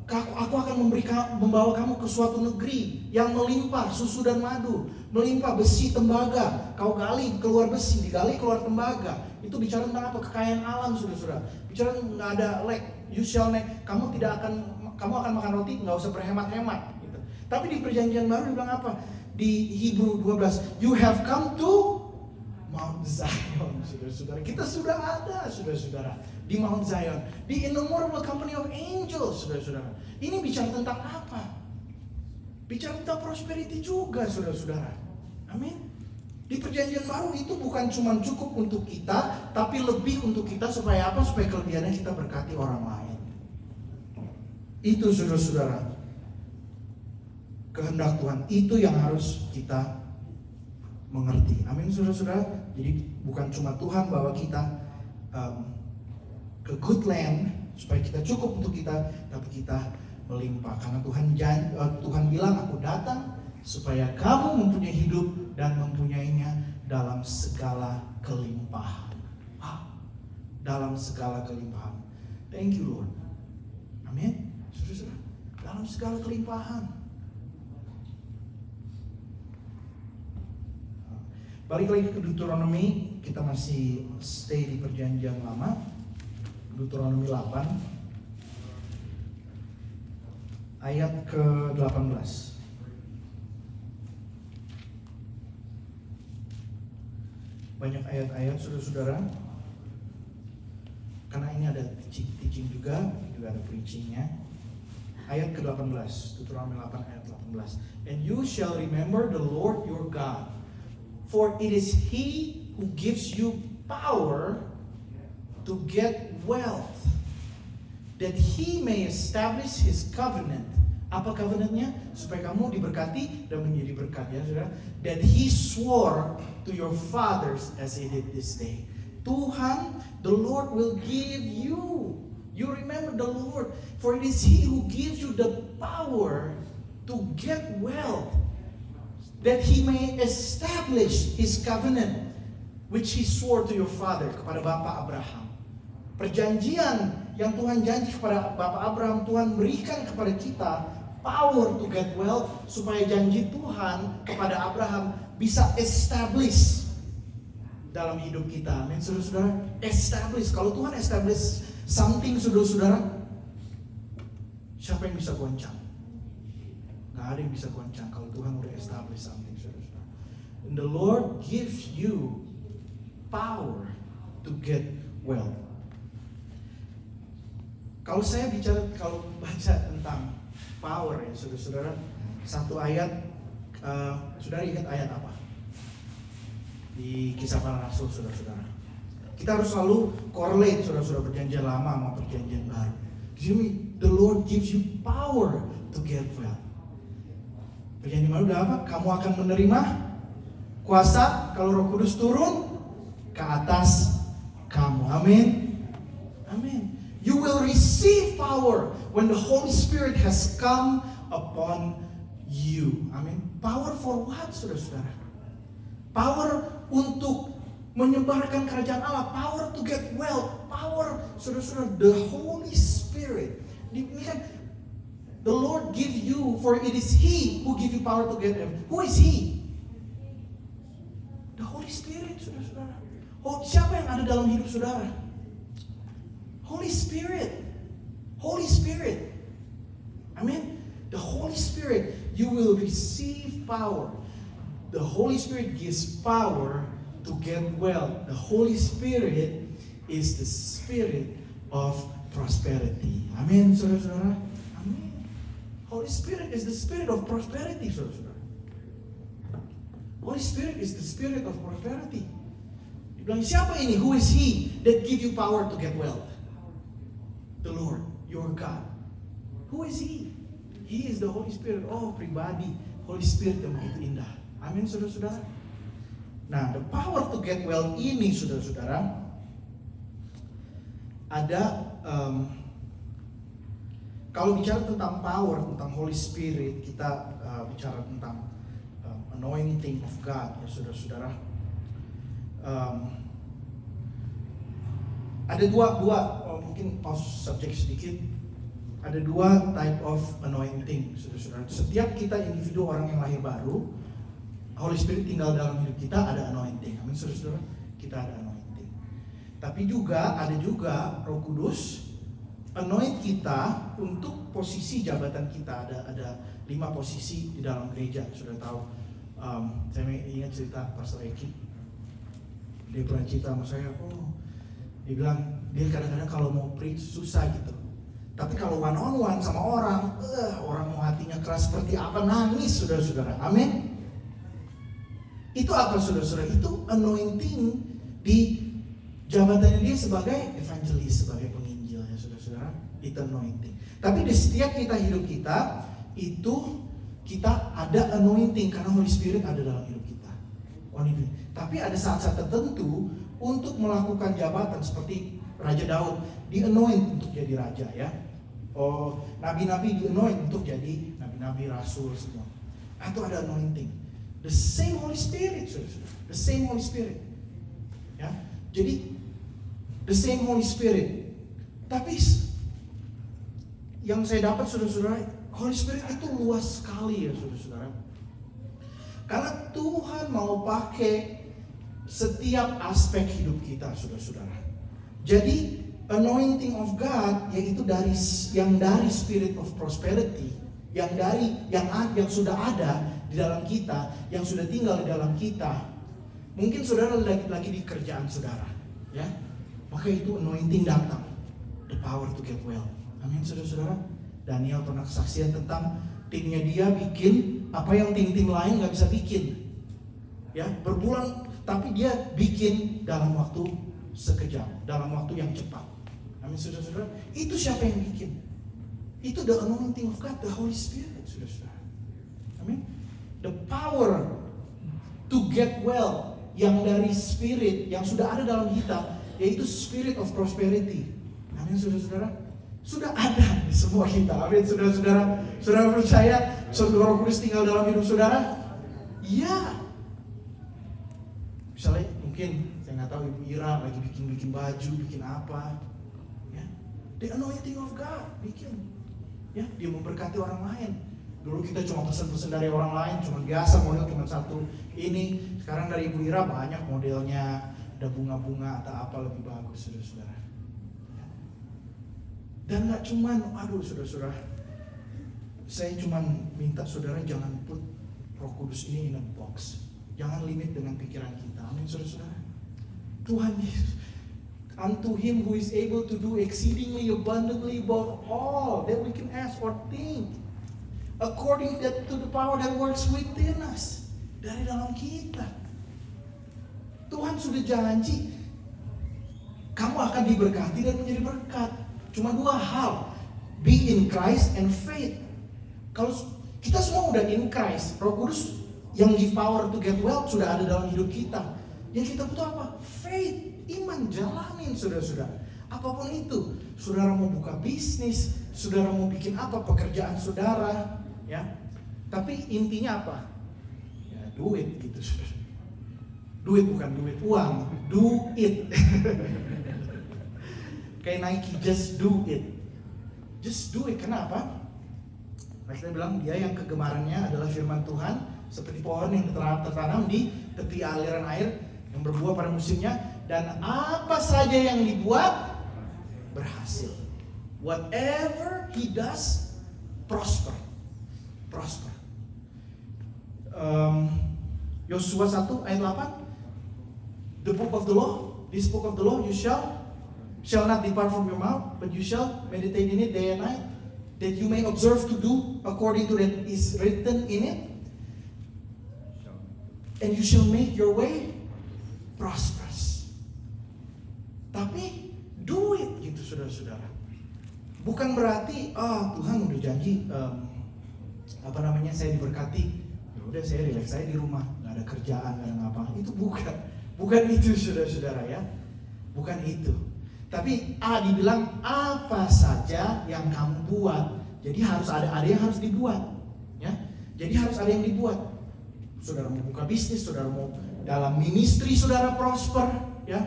aku akan membawa kamu ke suatu negeri yang melimpah susu dan madu, melimpah besi tembaga. Kau gali keluar besi, digali keluar tembaga. Itu bicara tentang apa? Kekayaan alam, saudara-saudara. Bicara nggak ada lack, you shall lack. Kamu akan makan roti, nggak usah berhemat-hemat. Gitu. Tapi di perjanjian baru dibilang apa? Di Hebrew 12, you have come to Mount Zion, saudara-saudara. Kita sudah ada, saudara-saudara, di Mount Zion, the innumerable company of angels, saudara-saudara. Ini bicara tentang apa? Bicara tentang prosperity juga, saudara-saudara. Amin. Di perjanjian baru itu bukan cuma cukup untuk kita, tapi lebih untuk kita supaya apa? Supaya kelebihannya kita berkati orang lain. Itu saudara-saudara, kehendak Tuhan. Itu yang harus kita mengerti. Amin, saudara-saudara. Jadi bukan cuma Tuhan bawa kita ke good land supaya kita cukup untuk kita, tapi kita melimpah. Karena Tuhan bilang, aku datang supaya kamu mempunyai hidup dan mempunyainya dalam segala kelimpahan. Dalam segala kelimpahan. Thank you Lord. Amin. Saudara-saudara, dalam segala kelimpahan. Balik lagi ke Deuteronomy, kita masih stay di perjanjian lama. Deuteronomy 8 ayat ke-18. Banyak ayat-ayat saudara-saudara. Karena ini ada teaching juga ada preachingnya. ayat ke-18, Deuteronomy 8 ayat 18. And you shall remember the Lord your God, for it is He who gives you power to get wealth, that He may establish His covenant. Apa covenantnya? Supaya kamu diberkati dan menjadi berkat, ya saudara. That He swore to your fathers as He did this day. Tuhan, the Lord will give you. You remember the Lord, for it is He who gives you the power to get wealth, that He may establish His covenant, which He swore to your father, kepada Bapak Abraham. Perjanjian yang Tuhan janji kepada Bapak Abraham, Tuhan berikan kepada kita power to get wealth, supaya janji Tuhan kepada Abraham bisa establish dalam hidup kita. Amin, saudara-saudara. Establish. Kalau Tuhan establish something, saudara-saudara, siapa yang bisa goncang? Gak ada yang bisa goncang kalau Tuhan udah establish something, saudara-saudara. And the Lord gives you power to get wealth. Kalau baca tentang power, ya saudara-saudara, satu ayat, saudara ingat ayat apa? Di Kisah Para Rasul, saudara-saudara. Kita harus selalu correlate, saudara-saudara, perjanjian lama sama perjanjian baru. Di sini, the Lord gives you power to get wealth. Perjanjian baru udah apa? Kamu akan menerima kuasa kalau Roh Kudus turun ke atas kamu. Amin. Amin. You will receive power when the Holy Spirit has come upon you. Amin. Power for what, saudara-saudara? Power untuk menyebarkan kerajaan Allah. Power to get wealth. Power, saudara-saudara, the Holy Spirit. Ini kan, the Lord give you, for it is He who give you power to get wealth. Who is He? The Holy Spirit, saudara-saudara. Oh, siapa yang ada dalam hidup saudara? Holy Spirit. Holy Spirit. Amin. The Holy Spirit. You will receive power. The Holy Spirit gives power to get wealth. The Holy Spirit is the spirit of prosperity. Amin, saudara-saudara. Amin. Holy Spirit is the spirit of prosperity, saudara-saudara. Holy Spirit is the spirit of prosperity. Dibilang, siapa ini? Who is He that give you power to get wealth? The Lord, your God. Who is He? He is the Holy Spirit. Oh, pribadi Holy Spirit yang begitu indah. Amin, saudara-saudara. Nah, the power to get wealth ini, saudara-saudara, ada kalau bicara tentang power, tentang Holy Spirit, kita bicara tentang anointing of God, ya saudara-saudara. Ada dua mungkin off subject sedikit. Ada dua type of anointing, saudara-saudara. Setiap kita individu, orang yang lahir baru, Holy Spirit tinggal dalam hidup kita, ada anointing. Amin, saudara-saudara. Kita ada anointing. Tapi juga ada Roh Kudus anoint kita untuk posisi jabatan kita. Ada 5 posisi di dalam gereja, sudah tahu. Saya ingat cerita Pastor Eki. Dia pernah cerita sama saya, dia bilang dia kadang-kadang kalau mau preach susah gitu. Tapi kalau one on one sama orang mau hatinya keras seperti apa, nangis, saudara-saudara. Amin. Itu apa, saudara-saudara? Itu anointing di jabatannya dia sebagai evangelis, sebagai penginjil, ya saudara-saudara. Itu anointing. Tapi di setiap kita hidup kita itu kita ada anointing karena Holy Spirit ada dalam hidup kita. Tapi ada saat-saat tertentu untuk melakukan jabatan seperti Raja Daud di-anoint untuk jadi raja, ya. Nabi-nabi di-anoint untuk jadi nabi-nabi, rasul, semua. Atau ada anointing. The same Holy Spirit, saudara-saudara. The same Holy Spirit. Ya. Jadi the same Holy Spirit. Tapi yang saya dapat, saudara-saudara, Holy Spirit itu luas sekali, ya saudara-saudara. Karena Tuhan mau pakai setiap aspek hidup kita, saudara-saudara. Jadi anointing of God yaitu dari spirit of prosperity, yang sudah ada di dalam kita, yang sudah tinggal di dalam kita. Mungkin saudara lagi di kerjaan saudara, ya. Maka itu anointing datang, the power to get well. Amin, saudara-saudara. Daniel pernah kesaksian tentang timnya dia bikin apa yang tim-tim lain gak bisa bikin. Ya, berbulan, tapi dia bikin dalam waktu sekejap, dalam waktu yang cepat. Amin, saudara-saudara. Itu siapa yang bikin? Itu the anointing of God, the Holy Spirit, saudara-saudara. Amin. The power to get well yang dari spirit yang sudah ada dalam kita, yaitu spirit of prosperity. Amin, saudara-saudara. Sudah ada di semua kita. Amin, saudara-saudara. Saudara percaya saudara Roh Kudus tinggal dalam hidup saudara? Ya. Misalnya mungkin saya nggak tahu Ibu Ira lagi bikin baju, bikin apa, ya. The anointing of God bikin, ya. Dia memberkati orang lain. Dulu kita cuma pesan-pesan dari orang lain, cuma biasa model cuma satu ini. Sekarang dari Ibu Ira banyak modelnya, ada bunga-bunga atau apa lebih bagus, saudara-saudara. Ya. Dan nggak cuman, aduh saudara-saudara, saya cuma minta saudara jangan put Roh Kudus ini in a box. Jangan limit dengan pikiran kita. Amin, saudara-saudara. Tuhan Yesus, unto Him who is able to do exceedingly abundantly above all that we can ask or think, according to the power that works within us. Dari dalam kita. Tuhan sudah janji kamu akan diberkati dan menjadi berkat. Cuma dua hal, be in Christ and faith. Kalau kita semua udah in Christ, Roh Kudus yang give power to get well sudah ada dalam hidup kita. Yang kita butuh apa? Faith, iman, jalanin, saudara-saudara. Apapun itu, saudara mau buka bisnis, saudara mau bikin apa, pekerjaan saudara, ya. Tapi intinya apa? Ya, duit gitu, saudara. Duit bukan duit uang, do it. Kayak Nike, just do it. Just do it. Kenapa? Mereka bilang dia yang kegemarannya adalah firman Tuhan, seperti pohon yang tertanam di tepi aliran air yang berbuah pada musimnya, dan apa saja yang dibuat berhasil. Whatever he does, prosper. Prosper. Yosua 1 ayat 8. The book of the law, this book of the law, you shall not depart from your mouth, but you shall meditate in it day and night, that you may observe to do according to that is written in it. And you shall make your way prosperous. Tapi do it gitu, saudara-saudara. Bukan berarti Tuhan udah janji saya diberkati. Ya udah saya relax saya di rumah, nggak ada kerjaan, nggak ada ngapa. Itu bukan itu, saudara-saudara, ya. Bukan itu. Tapi dibilang apa saja yang kamu buat. Jadi harus ada yang harus dibuat, ya. Jadi harus ada yang dibuat. Saudara mau buka bisnis, saudara mau dalam ministry saudara prosper, ya.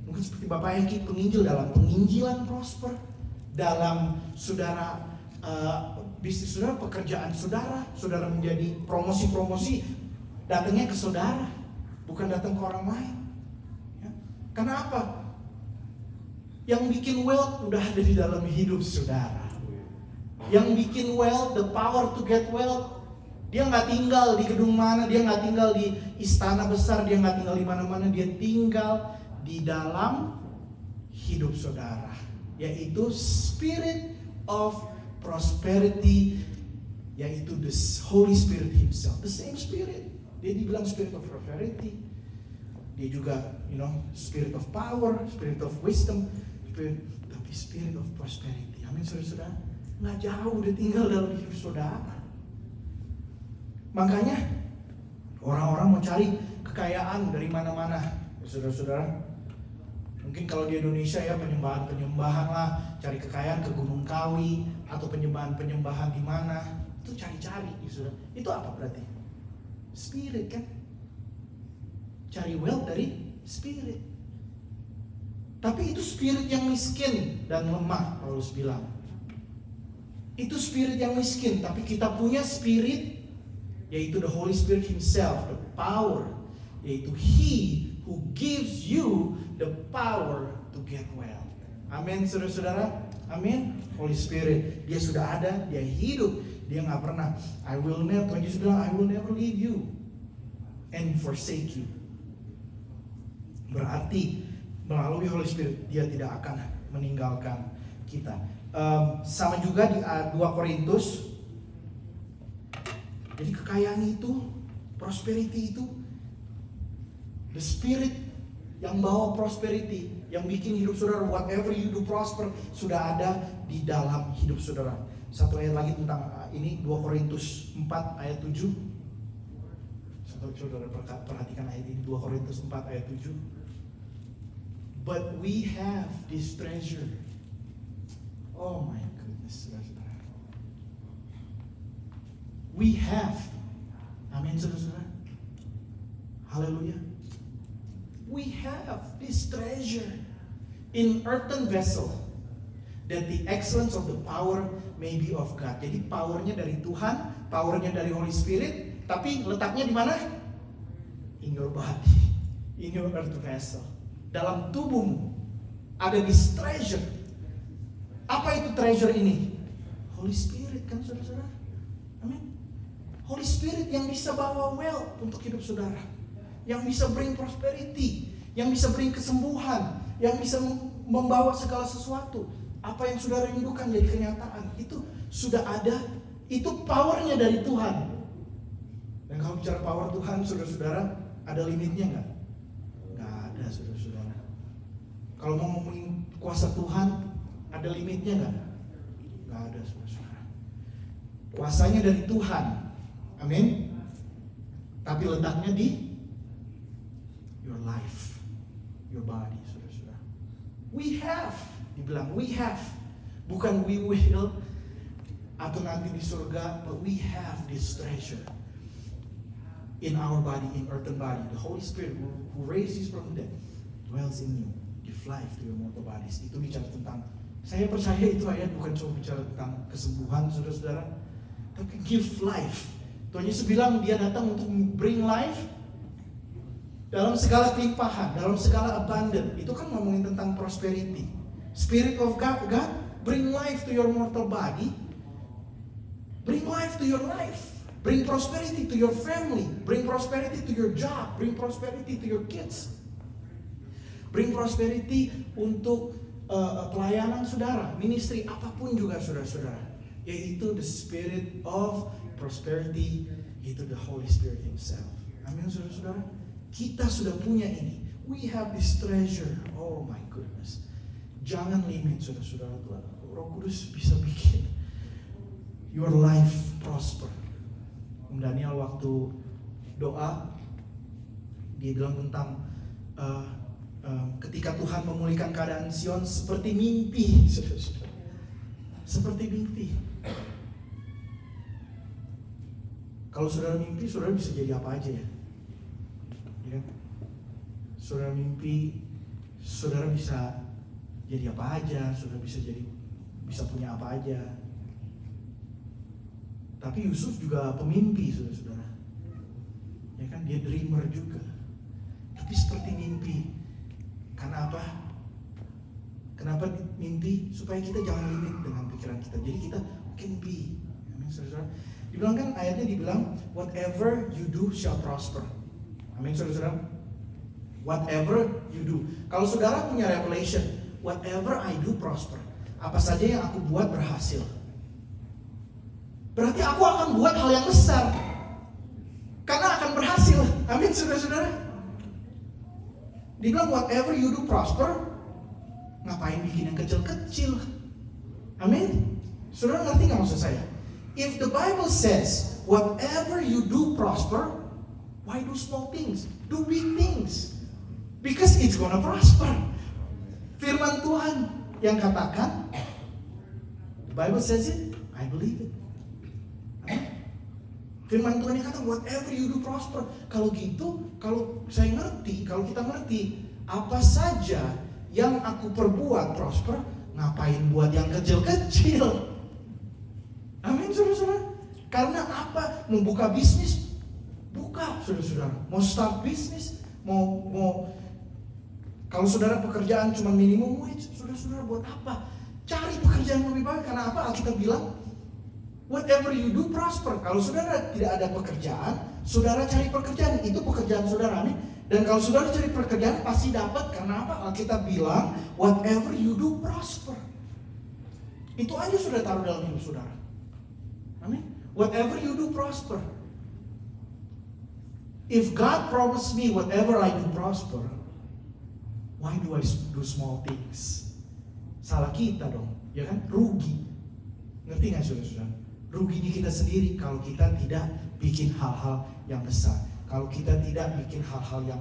Mungkin seperti Bapak Eki penginjil, dalam penginjilan prosper, dalam saudara bisnis saudara, pekerjaan saudara menjadi promosi datangnya ke saudara, bukan datang ke orang lain, ya. Karena apa? Yang bikin wealth udah ada di dalam hidup saudara. Yang bikin wealth, the power to get wealth, dia nggak tinggal di gedung mana, dia nggak tinggal di istana besar, dia nggak tinggal di mana-mana, dia tinggal di dalam hidup saudara, yaitu spirit of prosperity, yaitu the Holy Spirit Himself, the same Spirit. Dia dibilang spirit of prosperity, dia juga, spirit of power, spirit of wisdom, tapi spirit of prosperity. Amin, saudara-saudara. Nggak jauh dia tinggal dalam hidup saudara. Makanya orang-orang mau cari kekayaan dari mana-mana, ya, saudara-saudara. Mungkin kalau di Indonesia ya penyembahan lah, cari kekayaan ke Gunung Kawi atau penyembahan di mana, itu cari-cari, ya, saudara. Itu apa berarti? Spirit kan? Cari wealth dari spirit. Tapi itu spirit yang miskin dan lemah, Paulus bilang. Itu spirit yang miskin, tapi kita punya spirit, yaitu the Holy Spirit Himself, the power, yaitu He who gives you the power to get well. Amin, saudara-saudara. Amin. Holy Spirit, dia sudah ada, dia hidup, dia nggak pernah. Tuhan Yesus bilang, I will never leave you and forsake you. Berarti melalui Holy Spirit dia tidak akan meninggalkan kita. Sama juga di 2 Korintus. Jadi kekayaan itu, prosperity itu, the spirit yang bawa prosperity, yang bikin hidup saudara, whatever you do prosper, sudah ada di dalam hidup saudara. Satu ayat lagi tentang ini, 2 Korintus 4 ayat 7. Saudara perhatikan ayat ini, 2 Korintus 4 ayat 7. But we have this treasure. Oh my goodness, saudara-saudara. We have. Amin, saudara-saudara. Haleluya. We have this treasure in earthen vessel, that the excellence of the power may be of God. Jadi powernya dari Tuhan, powernya dari Holy Spirit, tapi letaknya di mana? In your body, in your earthen vessel. Dalam tubuhmu ada this treasure. Apa itu treasure ini? Holy Spirit kan saudara-saudara. Amin. Holy Spirit yang bisa bawa wealth untuk hidup saudara, yang bisa bring prosperity, yang bisa bring kesembuhan, yang bisa membawa segala sesuatu. Apa yang saudara rindukan jadi kenyataan, itu sudah ada, itu powernya dari Tuhan. Dan kalau bicara power Tuhan, saudara-saudara, ada limitnya nggak? Nggak ada, saudara-saudara. Kalau mau ngomongin kuasa Tuhan, ada limitnya nggak? Nggak ada, saudara-saudara. Kuasanya dari Tuhan. Amin. Tapi letaknya di your life, your body, saudara-saudara. We have, dibilang we have, bukan we will atau nanti di surga, but we have this treasure in our body, in earthen body. The Holy Spirit who raised you from the dead dwells in you, give life to your mortal bodies. Itu bicara tentang, saya percaya itu ayat bukan cuma bicara tentang kesembuhan, saudara-saudara, tapi give life. Tuhan Yesus bilang dia datang untuk bring life dalam segala kelimpahan, dalam segala abundant. Itu kan ngomongin tentang prosperity. Spirit of God, bring life to your mortal body. Bring life to your life. Bring prosperity to your family. Bring prosperity to your job. Bring prosperity to your kids. Bring prosperity untuk pelayanan saudara, ministry, apapun juga saudara-saudara. Yaitu the spirit of prosperity, yaitu the Holy Spirit Himself. Amin, saudara-saudara. Kita sudah punya ini. We have this treasure. Oh my goodness. Jangan limit, saudara-saudara. Tuhan, Roh Kudus bisa bikin your life prosper. Daniel waktu doa, dia bilang tentang ketika Tuhan memulihkan keadaan Sion seperti mimpi, saudara-saudara. Seperti mimpi. Kalau saudara mimpi, saudara bisa jadi apa aja ya? Ya, saudara mimpi, saudara bisa jadi apa aja, saudara bisa punya apa aja. Tapi Yusuf juga pemimpi, saudara-saudara. Ya kan, dia dreamer juga. Tapi seperti mimpi. Karena apa? Kenapa mimpi? Supaya kita jangan limit dengan pikiran kita. Jadi kita can be. Amin, saudara-saudara. Dibilang kan ayatnya dibilang whatever you do shall prosper. Amin, saudara-saudara. Whatever you do. Kalau saudara punya revelation, whatever I do prosper. Apa saja yang aku buat berhasil. Berarti aku akan buat hal yang besar. Karena akan berhasil. Amin, saudara-saudara. Dibilang whatever you do prosper. Ngapain bikin yang kecil-kecil? Amin. Saudara ngerti gak maksud saya? If the Bible says whatever you do prosper, why do small things? Do big things. Because it's gonna prosper. Firman Tuhan yang katakan, the Bible says it, I believe it. Firman Tuhan yang katakan whatever you do prosper. Kalau gitu, kalau saya ngerti, kalau kita ngerti, apa saja yang aku perbuat prosper, ngapain buat yang kecil-kecil? Amin, saudara-saudara. Karena apa? Membuka bisnis, buka, saudara-saudara. Mau start bisnis, mau kalau saudara pekerjaan cuma minimum wage, saudara-saudara buat apa? Cari pekerjaan yang lebih baik. Karena apa? Alkitab bilang, whatever you do prosper. Kalau saudara tidak ada pekerjaan, saudara cari pekerjaan, itu pekerjaan saudara. Amin. Dan kalau saudara cari pekerjaan pasti dapat. Karena apa? Alkitab bilang, whatever you do prosper. Itu aja sudah taruh dalam hidup saudara. Amin. Whatever you do prosper. If God promised me whatever I do prosper, why do I do small things? Salah kita dong, ya kan? Rugi. Ngerti nggak saudara-saudara? Ruginya kita sendiri kalau kita tidak bikin hal-hal yang besar. Kalau kita tidak bikin hal-hal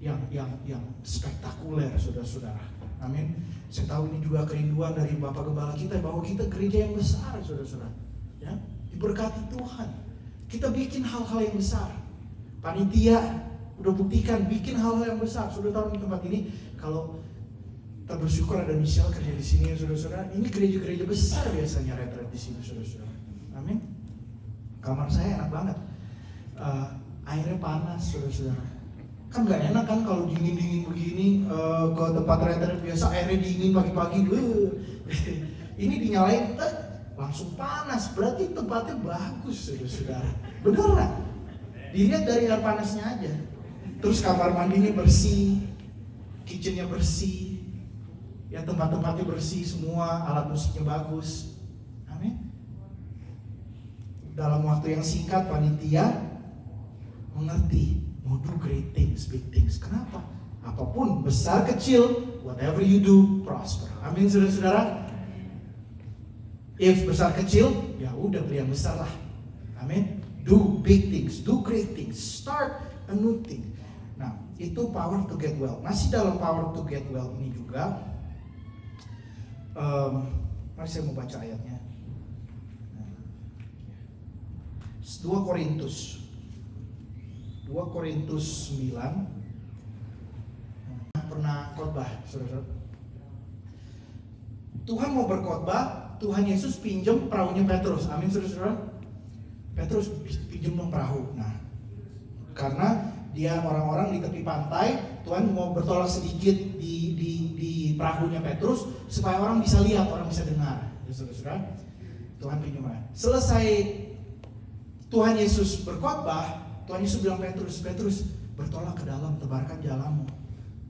yang spektakuler, saudara-saudara. Amin. Saya tahu ini juga kerinduan dari Bapak Gembala kita bahwa kita gereja yang besar, saudara-saudara. Ya, diberkati Tuhan. Kita bikin hal-hal yang besar. Panitia udah buktikan bikin hal-hal yang besar. Sudah tahu di tempat ini kalau kita bersyukur ada Michelle kerja di sini, ya saudara-saudara. Ini gereja-gereja besar biasanya retret di sini, saudara-saudara. Amin. Kamar saya enak banget. Airnya panas, saudara-saudara. Kan nggak enak kan kalau dingin-dingin begini ke tempat retret biasa airnya dingin pagi-pagi. Ini dinyalain, langsung panas. Berarti tempatnya bagus, saudara-saudara. Beneran. Dilihat dari air panasnya aja. Terus kamar mandinya bersih, kitchennya bersih, ya tempat-tempatnya bersih semua, alat musiknya bagus. Amin. Dalam waktu yang singkat panitia mengerti mau do great things, big things. Kenapa? Apapun besar kecil, whatever you do prosper. Amin, saudara-saudara. If besar kecil, ya udah beli yang besar lah. Amin. Do big things, do great things, start a new thing. Nah, itu power to get well. Masih dalam power to get well ini juga, mari saya mau baca ayatnya. 2 Korintus 9. Pernah khotbah, saudara. Tuhan mau berkhotbah, Tuhan Yesus pinjam perahunya Petrus. Amin, saudara-saudara. Petrus pinjam dong perahu. Nah, karena dia orang-orang di tepi pantai, Tuhan mau bertolak sedikit di perahunya Petrus supaya orang bisa lihat, orang bisa dengar. Ya, saudara-saudara, Tuhan pinjam. Selesai Tuhan Yesus berkhotbah, Tuhan Yesus bilang Petrus, bertolak ke dalam, tebarkan jalamu.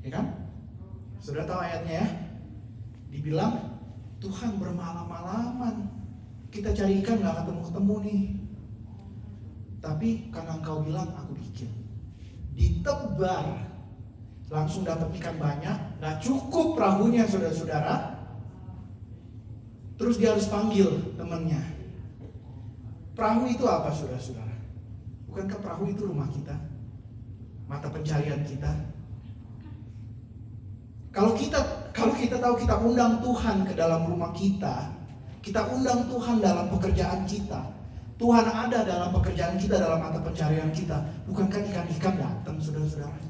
Ya kan? Sudah tahu ayatnya ya? Dibilang Tuhan bermalam-malaman, kita cari ikan gak ketemu-ketemu nih. Tapi karena engkau bilang aku bikin, ditebar, langsung dapat ikan banyak. Gak cukup perahunya, saudara-saudara. Terus dia harus panggil temannya. Perahu itu apa, saudara-saudara? Bukankah perahu itu rumah kita, mata pencarian kita? Kalau kita tahu kita undang Tuhan ke dalam rumah kita undang Tuhan dalam pekerjaan kita. Tuhan ada dalam pekerjaan kita, dalam mata pencarian kita. Bukankah ikan-ikan datang, saudara-saudara?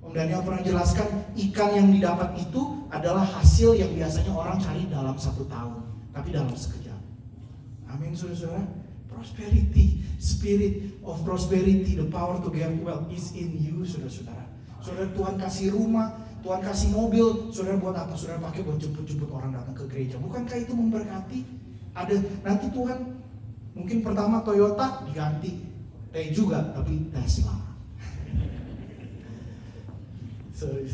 Om Daniel pernah jelaskan, ikan yang didapat itu adalah hasil yang biasanya orang cari dalam 1 tahun, tapi dalam sekejap. Amin, saudara-saudara. Prosperity, spirit of prosperity, the power to get wealth is in you, saudara-saudara. Saudara, Tuhan kasih rumah, Tuhan kasih mobil, saudara buat apa? Saudara pakai buat jemput-jemput orang datang ke gereja. Bukankah itu memberkati? Ada nanti Tuhan mungkin pertama Toyota diganti, juga tapi Tesla. Sorry.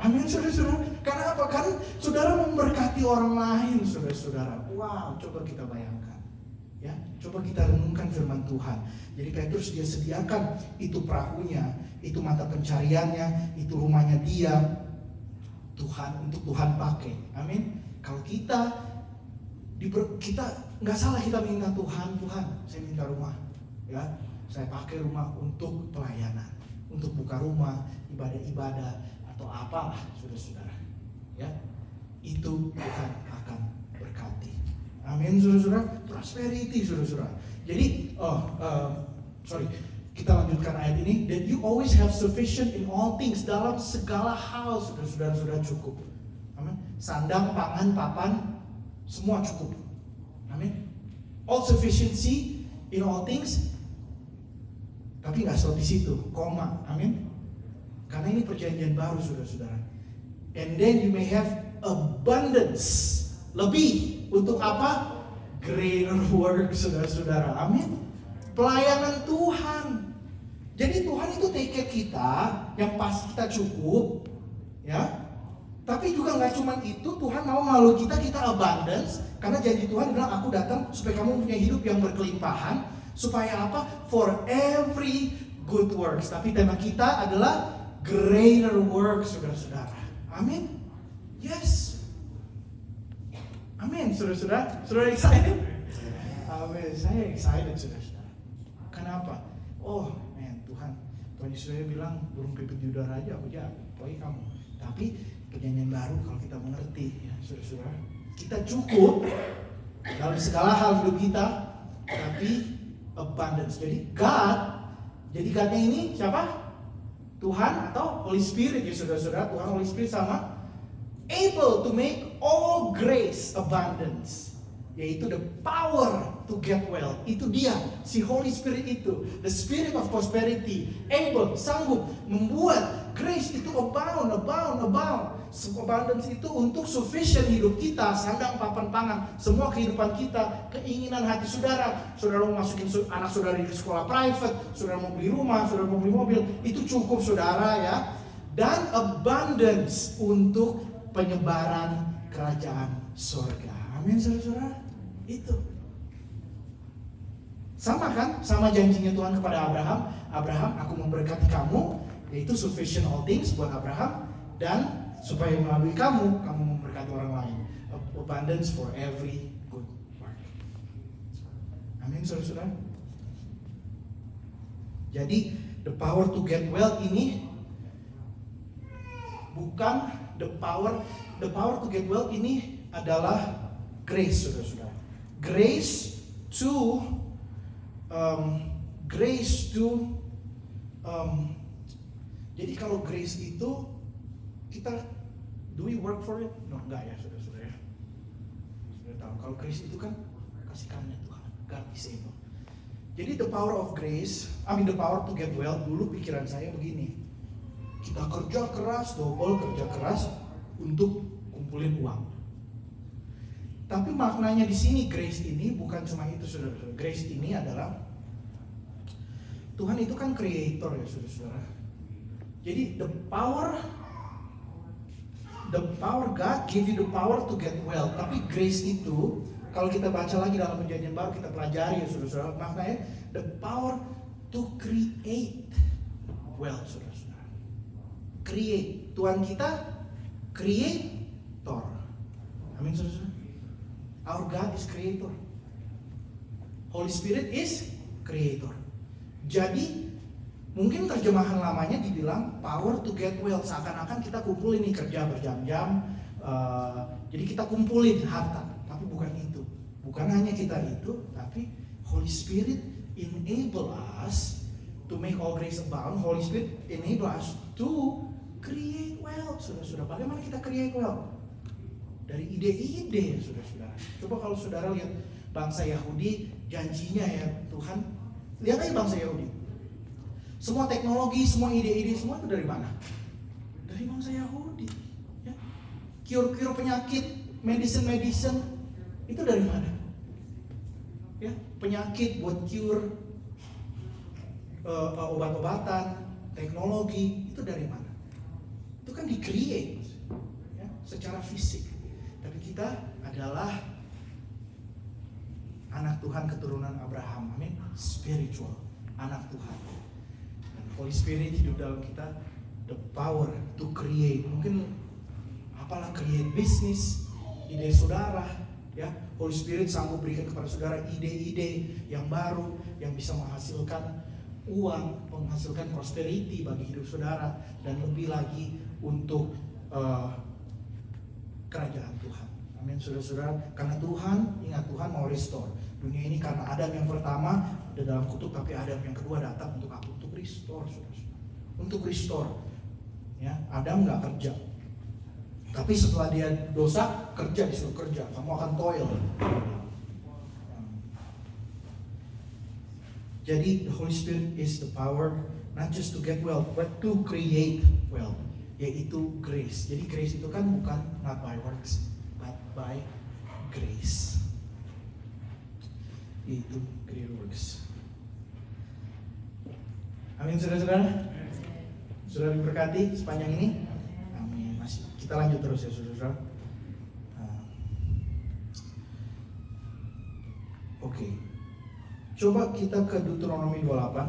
Amin, saudara-saudara. Karena apa? Karena saudara memberkati orang lain, saudara-saudara. Wow, coba kita bayangkan. Ya, coba kita renungkan firman Tuhan. Jadi Petrus dia sediakan itu perahunya, itu mata pencariannya, itu rumahnya dia. Tuhan untuk Tuhan pakai. Amin. Kalau kita nggak salah kita minta Tuhan, saya minta rumah, ya, saya pakai rumah untuk pelayanan, untuk buka rumah, ibadah atau apalah, saudara-saudara, ya, itu Tuhan akan berkati. Amin, saudara-saudara. Prosperity, saudara-saudara. Jadi, kita lanjutkan ayat ini. That you always have sufficient in all things, dalam segala hal, saudara-saudara cukup. Amin. Sandang, pangan, papan, semua cukup. Amin. All sufficiency in all things. Tapi nggak stop di situ, koma. Amin. Karena ini perjanjian baru, saudara-saudara. And then you may have abundance, lebih. Untuk apa? Greater work, saudara-saudara. Amin. Pelayanan Tuhan. Jadi Tuhan itu take care kita, yang pas kita cukup, ya. Tapi juga nggak cuma itu, Tuhan mau melalui kita abundance. Karena janji Tuhan bilang, aku datang supaya kamu punya hidup yang berkelimpahan. Supaya apa? For every good works. Tapi tema kita adalah greater works, saudara-saudara. Amin. Yes. Amin, saudara-saudara. Saudara excited? Amin. Saya excited, saudara-saudara. Kenapa? Oh, Tuhan Yesus bilang burung pipit di udara aja aku jago, apalagi kamu. Tapi perjanjian baru kalau kita mengerti, ya saudara-saudara, kita cukup dalam segala hal hidup kita, tapi abundance. Jadi God-nya ini siapa? Tuhan atau Holy Spirit, ya saudara-saudara. Tuhan, Holy Spirit sama able to make all grace abundance, yaitu the power to get well. Itu dia, si Holy Spirit itu, the spirit of prosperity, able, sanggup membuat grace itu abound. Abundance itu untuk sufficient hidup kita, sandang papan pangan, semua kehidupan kita, keinginan hati saudara. Saudara mau masukin anak saudara di sekolah private, saudara mau beli rumah, saudara mau beli mobil, itu cukup saudara ya. Dan abundance untuk penyebaran kerajaan surga. Amin saudara-saudara. Itu sama kan? Sama janjinya Tuhan kepada Abraham. Abraham, aku memberkati kamu, yaitu sufficient all things buat Abraham, dan supaya melalui kamu memberkati orang lain. Abundance for every good work. Amin saudara-saudara. Jadi the power to get well ini bukan the power to get well ini adalah grace, saudara-saudara. Grace to jadi kalau grace itu kita do we work for it? No, enggak ya, saudara-saudara. Saudara tahu kalau grace itu kan kasih karunia Tuhan, God is able. Jadi the power of grace, the power to get well, dulu pikiran saya begini. Kita kerja keras untuk kumpulin uang. Tapi maknanya di sini grace ini bukan cuma itu, saudara-saudara. Grace ini adalah Tuhan itu kan creator ya, saudara-saudara. Jadi the power God give you the power to get well. Tapi grace itu kalau kita baca lagi dalam perjanjian baru, kita pelajari ya, saudara-saudara. Maknanya the power to create wealth, saudara-saudara. Create. Tuhan kita creator. Amin, saudara-saudara. Our God is creator. Holy Spirit is creator. Jadi mungkin terjemahan lamanya dibilang power to get well. Seakan-akan kita kumpulin nih, kerja berjam-jam. Jadi kita kumpulin harta. Tapi bukan itu. Bukan hanya kita itu, tapi Holy Spirit enable us to make all grace abound. Holy Spirit enable us to create wealth. Saudara-saudara, bagaimana kita create wealth? Dari ide-ide, saudara-saudara. Coba kalau saudara lihat bangsa Yahudi, janjinya ya Tuhan. Lihat aja bangsa Yahudi. Semua teknologi, semua ide-ide, semua itu dari mana? Dari bangsa Yahudi. Ya. Cure penyakit, medicine, itu dari mana? Ya, penyakit buat cure, obat-obatan, teknologi, itu dari mana? Itu kan di-create ya, secara fisik. Tapi kita adalah anak Tuhan keturunan Abraham, amin. Spiritual, anak Tuhan. Dan Holy Spirit hidup dalam kita, the power to create. Mungkin apalah, create bisnis, ide saudara, ya. Holy Spirit sanggup berikan kepada saudara ide-ide yang baru, yang bisa menghasilkan uang, menghasilkan prosperity bagi hidup saudara, dan lebih lagi untuk kerajaan Tuhan. Amin, saudara-saudara. Karena Tuhan, ingat, Tuhan mau restore dunia ini. Karena Adam yang pertama ada dalam kutuk, tapi Adam yang kedua datang untuk apa? Untuk restore, saudara-saudara. Untuk restore. Ya, Adam nggak kerja, tapi setelah dia dosa, kerja, disuruh kerja. Kamu akan toil. Jadi the Holy Spirit is the power not just to get wealth, but to create wealth, yaitu grace. Jadi grace itu kan bukan not by works, but by grace. Itu great works. Amin, saudara-saudara. Sudah diberkati sepanjang ini. Amin. Masih Kita lanjut terus ya saudara. Oke. Coba kita ke Deuteronomi 28.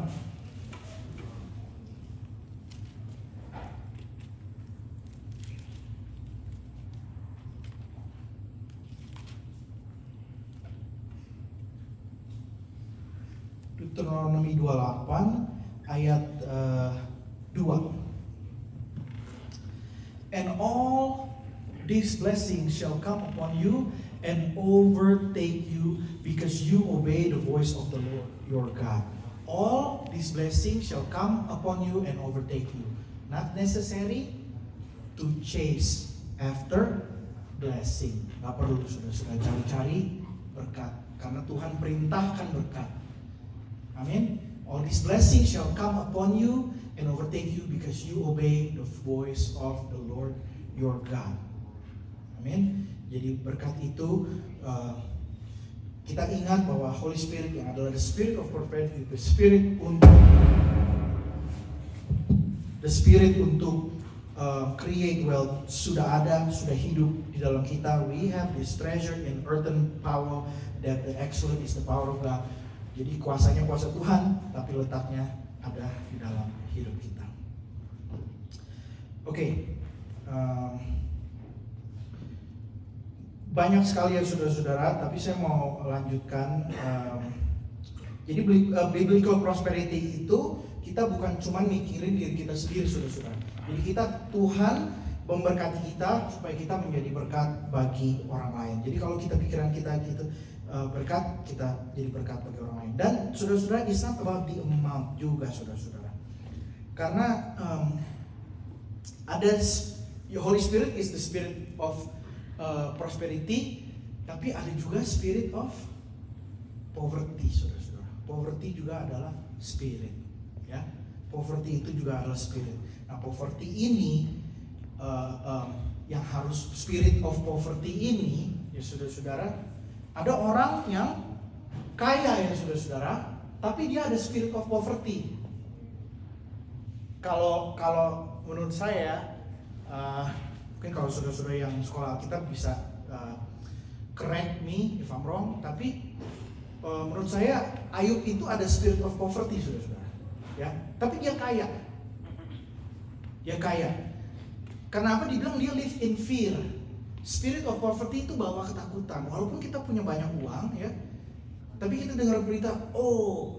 Deuteronomi 28 ayat 2. And all these blessings shall come upon you and overtake you because you obey the voice of the Lord your God. All these blessings shall come upon you and overtake you. Not necessary to chase after blessing. Gak perlu sudah cari-cari berkat, karena Tuhan perintahkan berkat. Amin. All these blessings shall come upon you and overtake you because you obey the voice of the Lord your God. Amin. Jadi berkat itu kita ingat bahwa Holy Spirit yang adalah the Spirit of prophecy, the Spirit untuk create wealth sudah ada, sudah hidup di dalam kita. We have this treasure in earthen power, that the excellent is the power of God. Jadi kuasanya kuasa Tuhan, tapi letaknya ada di dalam hidup kita. Oke. Banyak sekali ya saudara-saudara, tapi saya mau lanjutkan. Jadi biblical prosperity itu kita bukan cuma mikirin diri kita sendiri saudara-saudara. Jadi Tuhan memberkati kita supaya kita menjadi berkat bagi orang lain. Jadi kalau kita pikiran kita gitu berkat, kita jadi berkat bagi orang lain. Dan saudara-saudara, it's not about the amount juga saudara-saudara. Karena ada Holy Spirit is the spirit of prosperity, tapi ada juga spirit of poverty, saudara-saudara. Poverty juga adalah spirit, ya. Poverty itu juga adalah spirit. Nah, poverty ini yang harus spirit of poverty ini, ya saudara-saudara, ada orang yang kaya ya saudara-saudara, tapi dia ada spirit of poverty. Kalau menurut saya, mungkin kalau saudara-saudara yang sekolah kita bisa correct me if I'm wrong, tapi menurut saya Ayub itu ada spirit of poverty saudara-saudara, ya. Tapi dia kaya, Kenapa dibilang dia live in fear? Spirit of poverty itu bawa ketakutan. Walaupun kita punya banyak uang, ya, tapi kita dengar berita,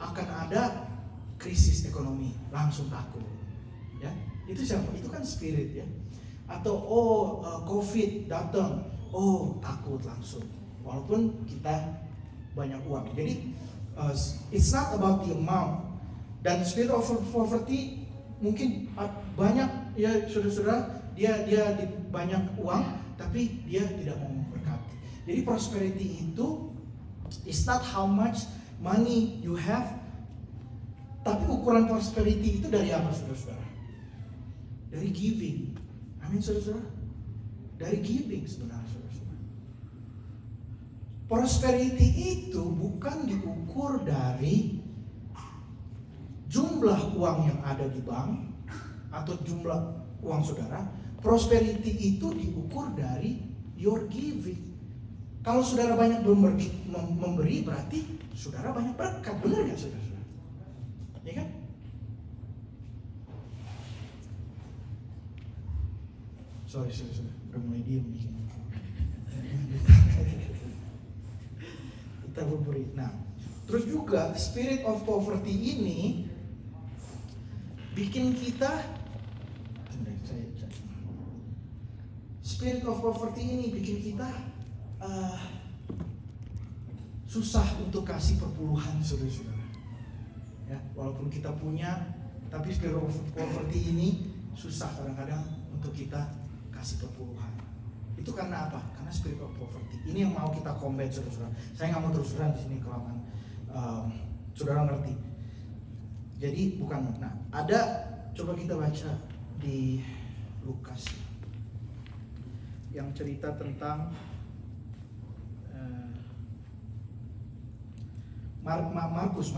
akan ada krisis ekonomi, langsung takut, ya. Itu siapa? Itu kan spirit, ya. Atau COVID datang, takut langsung, walaupun kita banyak uang. Jadi it's not about the amount. Dan spirit of poverty mungkin banyak ya saudara-saudara, dia di banyak uang tapi dia tidak mau memberkati. Jadi prosperity itu is not how much money you have, tapi ukuran prosperity itu dari apa saudara-saudara? Dari giving. Amin saudara-saudara. Dari giving sebenarnya saudara-saudara. Prosperity itu bukan diukur dari jumlah uang yang ada di bank atau jumlah uang saudara. Prosperity itu diukur dari your giving. Kalau saudara banyak memberi berarti saudara banyak berkat. Benar gak saudara-saudara? Ya kan? Sorry, udah mulai diem nih. Kita memberi. Nah, terus juga spirit of poverty ini bikin kita, spirit of poverty ini bikin kita susah untuk kasih perpuluhan saudara-saudara. Ya, walaupun kita punya, tapi spirit of poverty ini susah kadang-kadang untuk kita kasih perpuluhan. Itu karena apa? Karena spirit of poverty. Ini yang mau kita combat saudara-saudara. Saya nggak mau terus-terusan di sini kelamaan. Saudara ngerti? Jadi bukan. Nah, ada, coba kita baca di Lukas yang cerita tentang Markus.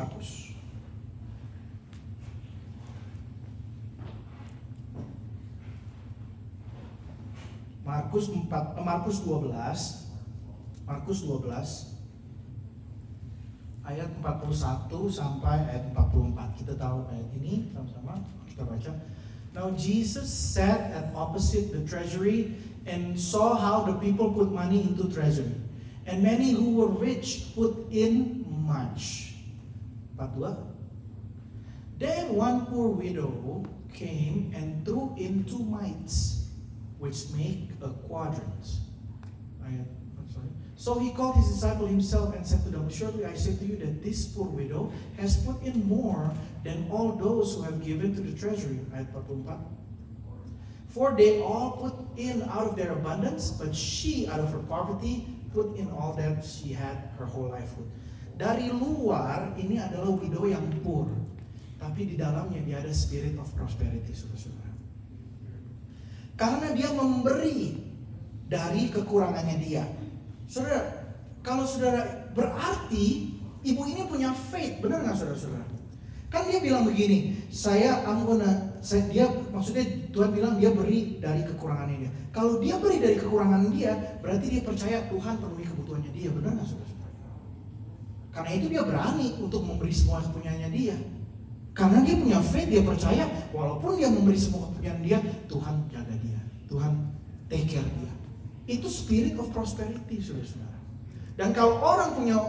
Markus 12 ayat 41 sampai ayat 44. Kita tahu ayat ini sama-sama, kita baca. Now Jesus sat at opposite the treasury and saw how the people put money into treasury. And many who were rich put in much. 42. Then one poor widow came and threw in 2 mites, which make a quadrant. So he called his disciple himself and said to them, surely I say to you that this poor widow has put in more than all those who have given to the treasury. Ayat 44. For they all put in out of their abundance, but she out of her poverty put in all that she had her whole livelihood. Dari luar ini adalah widow yang poor, tapi di dalamnya dia ada spirit of prosperity, saudara-saudara. Karena dia memberi dari kekurangannya dia. Saudara, kalau saudara berarti ibu ini punya faith, benar nggak saudara-saudara? Kan dia bilang begini, dia maksudnya Tuhan bilang dia beri dari kekurangannya dia. Kalau dia beri dari kekurangan dia, berarti dia percaya Tuhan penuhi kebutuhannya dia, benar nggak saudara-saudara? Karena itu dia berani untuk memberi semua kepunyaannya dia. Karena dia punya faith, dia percaya walaupun dia memberi semua kepunyaan dia, Tuhan jaga dia, Tuhan take care dia. Itu spirit of prosperity, saudara-saudara. Dan kalau orang punya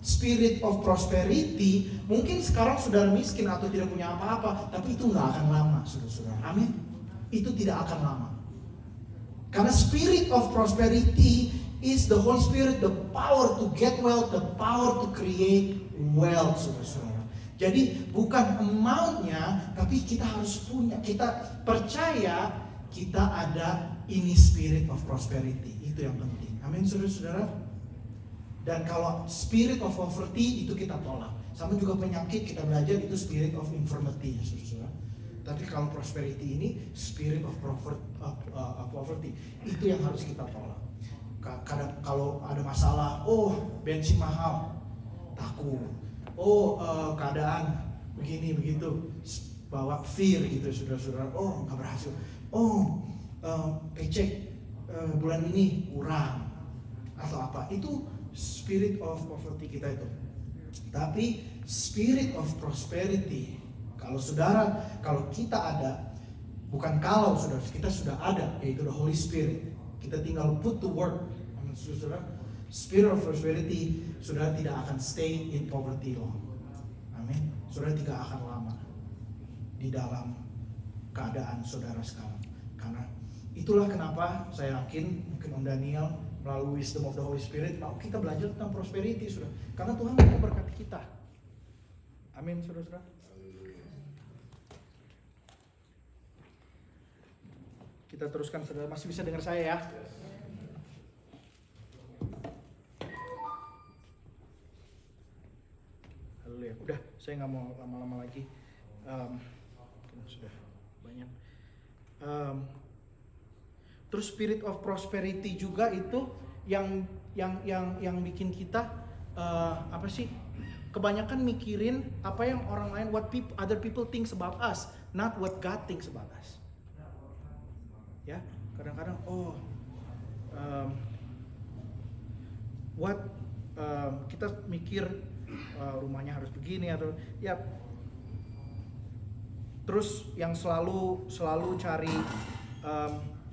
spirit of prosperity, mungkin sekarang saudara miskin atau tidak punya apa-apa, tapi itu nggak akan lama, saudara-saudara. Amin. Itu tidak akan lama. Karena spirit of prosperity is the Holy Spirit, the power to get wealth, the power to create wealth, saudara-saudara. Jadi bukan amount-nya, tapi kita harus punya, kita percaya kita ada ini spirit of prosperity. Itu yang penting. Amin, saudara-saudara. Dan kalau spirit of poverty itu kita tolak. Sama juga penyakit, kita belajar itu spirit of infirmity, saudara-saudara. Tapi kalau prosperity ini spirit of poverty, itu yang harus kita tolak. Kadang kalau ada masalah, bensin mahal, takut. Keadaan begini begitu, bawa fear gitu, saudara-saudara. Nggak berhasil. Paycheck bulan ini kurang atau apa, itu spirit of poverty kita itu. Tapi spirit of prosperity, kalau kita ada, bukan kalau saudara, kita sudah ada, yaitu the Holy Spirit. Kita tinggal put to work, saudara. Spirit of prosperity, saudara tidak akan stay in poverty long. Amin. Saudara tidak akan lama di dalam keadaan saudara sekarang. Karena itulah kenapa saya yakin mungkin Om Daniel melalui wisdom of the Holy Spirit, kita belajar tentang prosperity, saudara. Karena Tuhan mau memberkati kita. Amin, saudara-saudara. Kita teruskan, saudara. Masih bisa dengar saya ya? Haleluya. Udah, saya nggak mau lama-lama lagi. Sudah banyak. Terus spirit of prosperity juga itu yang bikin kita apa sih? Kebanyakan mikirin apa yang orang lain, other people thinks about us, not what God thinks about us. Ya, kadang-kadang kita mikir rumahnya harus begini atau ya. Terus yang selalu cari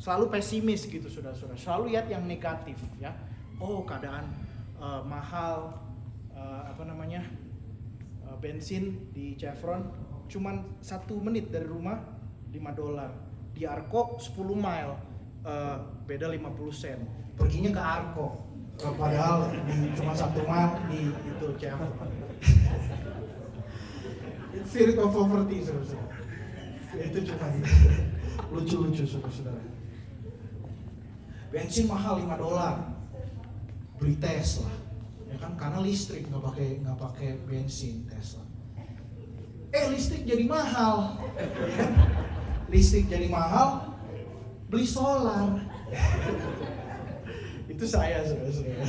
selalu pesimis gitu, saudara-saudara. Selalu lihat yang negatif ya. Keadaan mahal, bensin di Chevron cuman 1 menit dari rumah $5. Di Arko 10 mile, beda 50 sen. Perginya ke Arko, padahal cuma 1 mile di itu Chevron. Spirit of poverty, saudara-saudara. Itu cuma lucu-lucu, saudara-saudara. Bensin mahal $5, beli Tesla, ya kan? Karena listrik, nggak pakai bensin Tesla. Listrik jadi mahal, ya? Listrik jadi mahal, beli solar. Itu saya, saudara-saudara.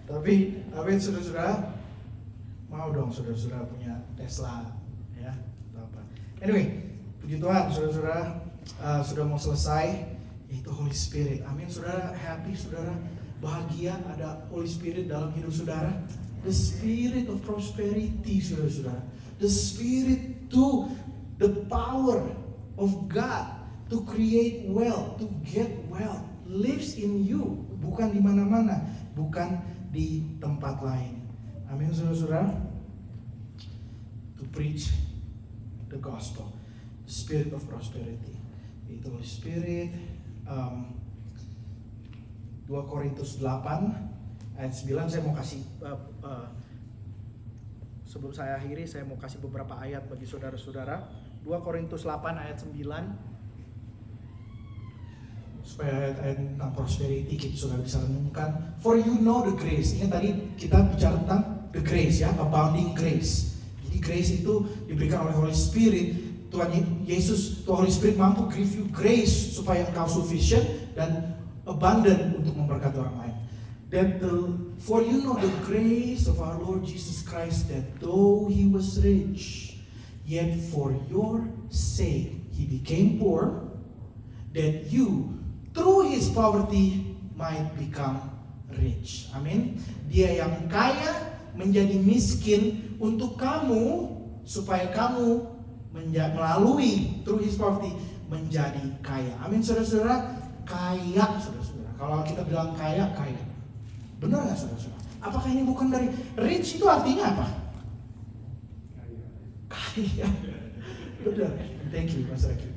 Tapi saudara-saudara, mau dong saudara-saudara punya Tesla, ya, atau apa. Anyway, puji Tuhan, saudara-saudara. sudah mau selesai, yaitu Holy Spirit. Amin. Saudara happy, saudara bahagia ada Holy Spirit dalam hidup saudara. The Spirit of prosperity, saudara-saudara. The Spirit to the power of God to create wealth, to get wealth, lives in you, bukan di mana-mana, bukan di tempat lain. Amin, saudara-saudara. To preach the gospel, the Spirit of prosperity. Itu Holy Spirit. 2 Korintus 8 ayat 9, saya mau kasih sebelum saya akhiri, saya mau kasih beberapa ayat bagi saudara-saudara. 2 Korintus 8 ayat 9, supaya ayat-ayat tentang prosperity kita sudah bisa renungkan. For you know the grace. Ingat tadi kita bicara tentang the grace, ya, abounding grace. Jadi grace itu diberikan oleh Holy Spirit. Tuhan Yesus, Tuhan Holy Spirit mampu give you grace supaya engkau sufficient dan abundant untuk memberkati orang lain. For you know the grace of our Lord Jesus Christ, that though he was rich, yet for your sake he became poor, that you through his poverty might become rich. Amin. Dia yang kaya menjadi miskin untuk kamu, supaya kamu melalui through his poverty menjadi kaya. Amin, saudara-saudara. Kaya, saudara-saudara. Kalau kita bilang kaya, kaya. Benar nggak, saudara-saudara? Apakah ini bukan dari rich itu artinya apa? Kaya. Benar. Thank you, Mas Raki.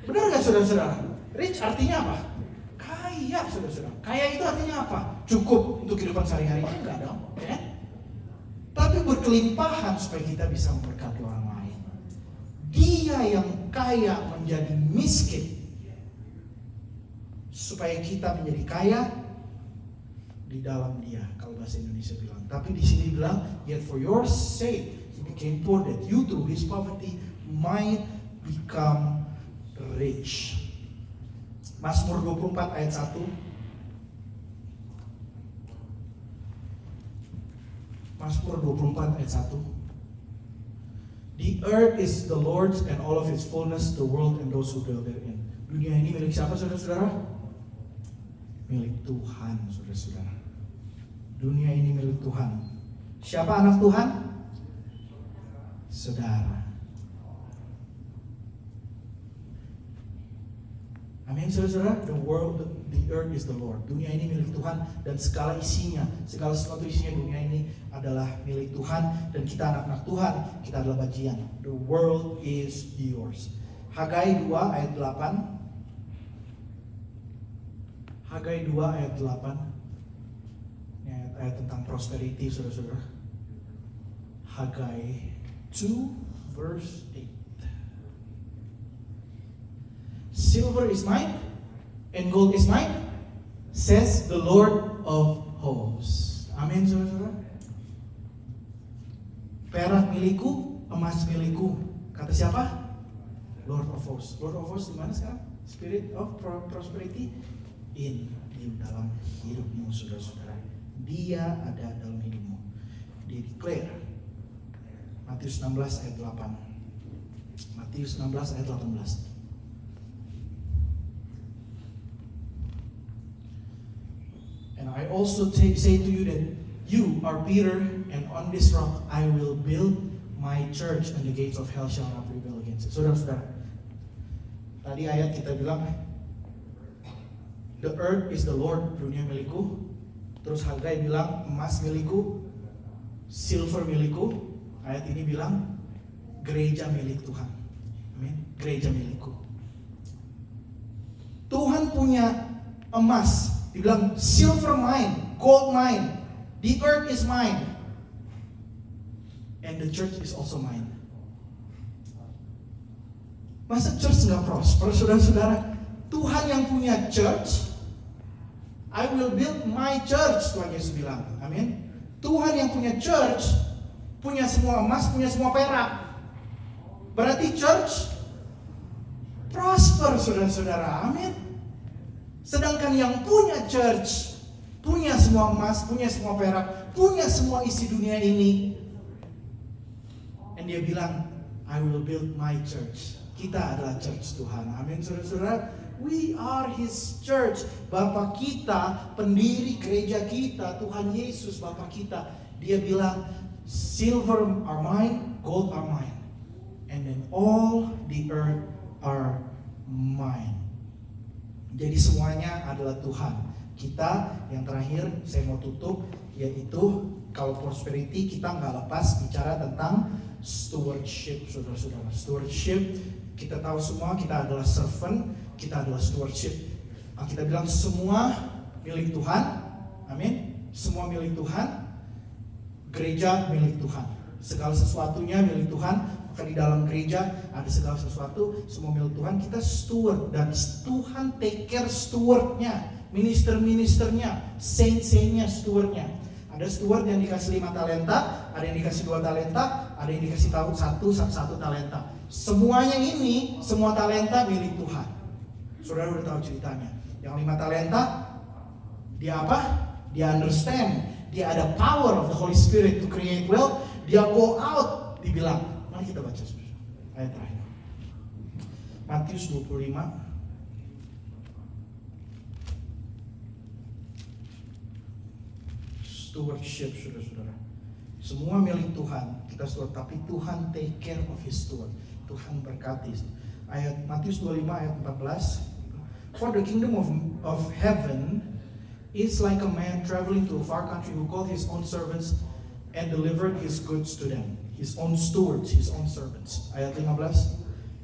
Benar nggak, saudara-saudara? Rich artinya apa? Kaya, saudara-saudara. Kaya itu artinya apa? Cukup untuk kehidupan sehari-hari? Enggak dong, ya? Tapi berkelimpahan supaya kita bisa memberkati orang lain. Dia yang kaya menjadi miskin supaya kita menjadi kaya di dalam dia, kalau bahasa Indonesia bilang. Tapi di sini bilang, yet for your sake he became poor, that you through his poverty might become rich. Mazmur 24 ayat 1. Mazmur 24 ayat 1. The earth is the Lord's and all of its fullness, the world and those who dwell therein. Dunia ini milik siapa, saudara-saudara? Milik Tuhan, saudara-saudara. Dunia ini milik Tuhan. Siapa anak Tuhan? Saudara. Amin, saudara-saudara. The earth is the Lord. Dunia ini milik Tuhan dan segala isinya, segala sesuatu isinya dunia ini adalah milik Tuhan, dan kita anak-anak Tuhan, kita adalah bagian. The world is yours. Hagai 2 ayat 8. Hagai 2 ayat 8. Ini ayat tentang prosperity, saudara-saudara. Hagai 2 verse 8. Silver is mine and gold is mine, says the Lord of hosts. Amin, saudara-saudara. Perak milikku, emas milikku. Kata siapa? Lord of hosts. Lord of hosts di mana sekarang? Spirit of prosperity in you, dalam hidupmu, saudara-saudara. Dia ada dalam hidupmu. Dia declare. Matius 16 ayat 8. Matius 16 ayat 18. And I also say to you that you are Peter, and on this rock I will build my church, and the gates of hell shall not prevail against it. Saudara-saudara, tadi ayat kita bilang, the earth is the Lord, dunia milikku. Terus Hagai bilang, emas milikku, silver milikku. Ayat ini bilang, gereja milik Tuhan. Amin. Gereja milikku. Tuhan punya emas, dibilang silver mine, gold mine, the earth is mine, and the church is also mine. Masa church nggak prosper, saudara-saudara? Tuhan yang punya church, I will build my church, Tuhan Yesus bilang. Amin. Tuhan yang punya church, punya semua emas, punya semua perak. Berarti church prosper, saudara-saudara. Amin. Sedangkan yang punya church, punya semua emas, punya semua perak, punya semua isi dunia ini, and dia bilang, I will build my church. Kita adalah church Tuhan. Amin, saudara-saudara. We are His church. Bapak kita, pendiri gereja kita, Tuhan Yesus Bapak kita. Dia bilang, silver are mine, gold are mine. And then all the earth are mine. Jadi semuanya adalah Tuhan. Kita yang terakhir saya mau tutup, yaitu kalau prosperity kita nggak lepas bicara tentang stewardship, saudara-saudara. Stewardship, kita tahu semua kita adalah servant, kita adalah stewardship. Kita bilang semua milik Tuhan, amin. Semua milik Tuhan, gereja milik Tuhan. Segala sesuatunya milik Tuhan. Maka di dalam gereja ada segala sesuatu, semua milik Tuhan. Kita steward dan Tuhan take care stewardnya, minister-ministernya, saint-saintnya stewardnya. Ada steward yang dikasih 5 talenta, ada yang dikasih 2 talenta, ada yang dikasih tahun 1 talenta. Semuanya ini, semua talenta milik Tuhan. Saudara udah tahu ceritanya. Yang 5 talenta, dia apa? Dia understand. Dia ada power of the Holy Spirit to create wealth. Dia go out, dibilang. Mari kita baca ayat terakhir. Matius 25. Stewardship, saudara-saudara. Semua milik Tuhan. Kita steward, tapi Tuhan take care of His steward. Tuhan berkati. Ayat Matius 25 ayat 14. For the kingdom of heaven is like a man traveling to a far country who called his own servants and delivered his goods to them. His own stewards, his own servants. Ayat 15.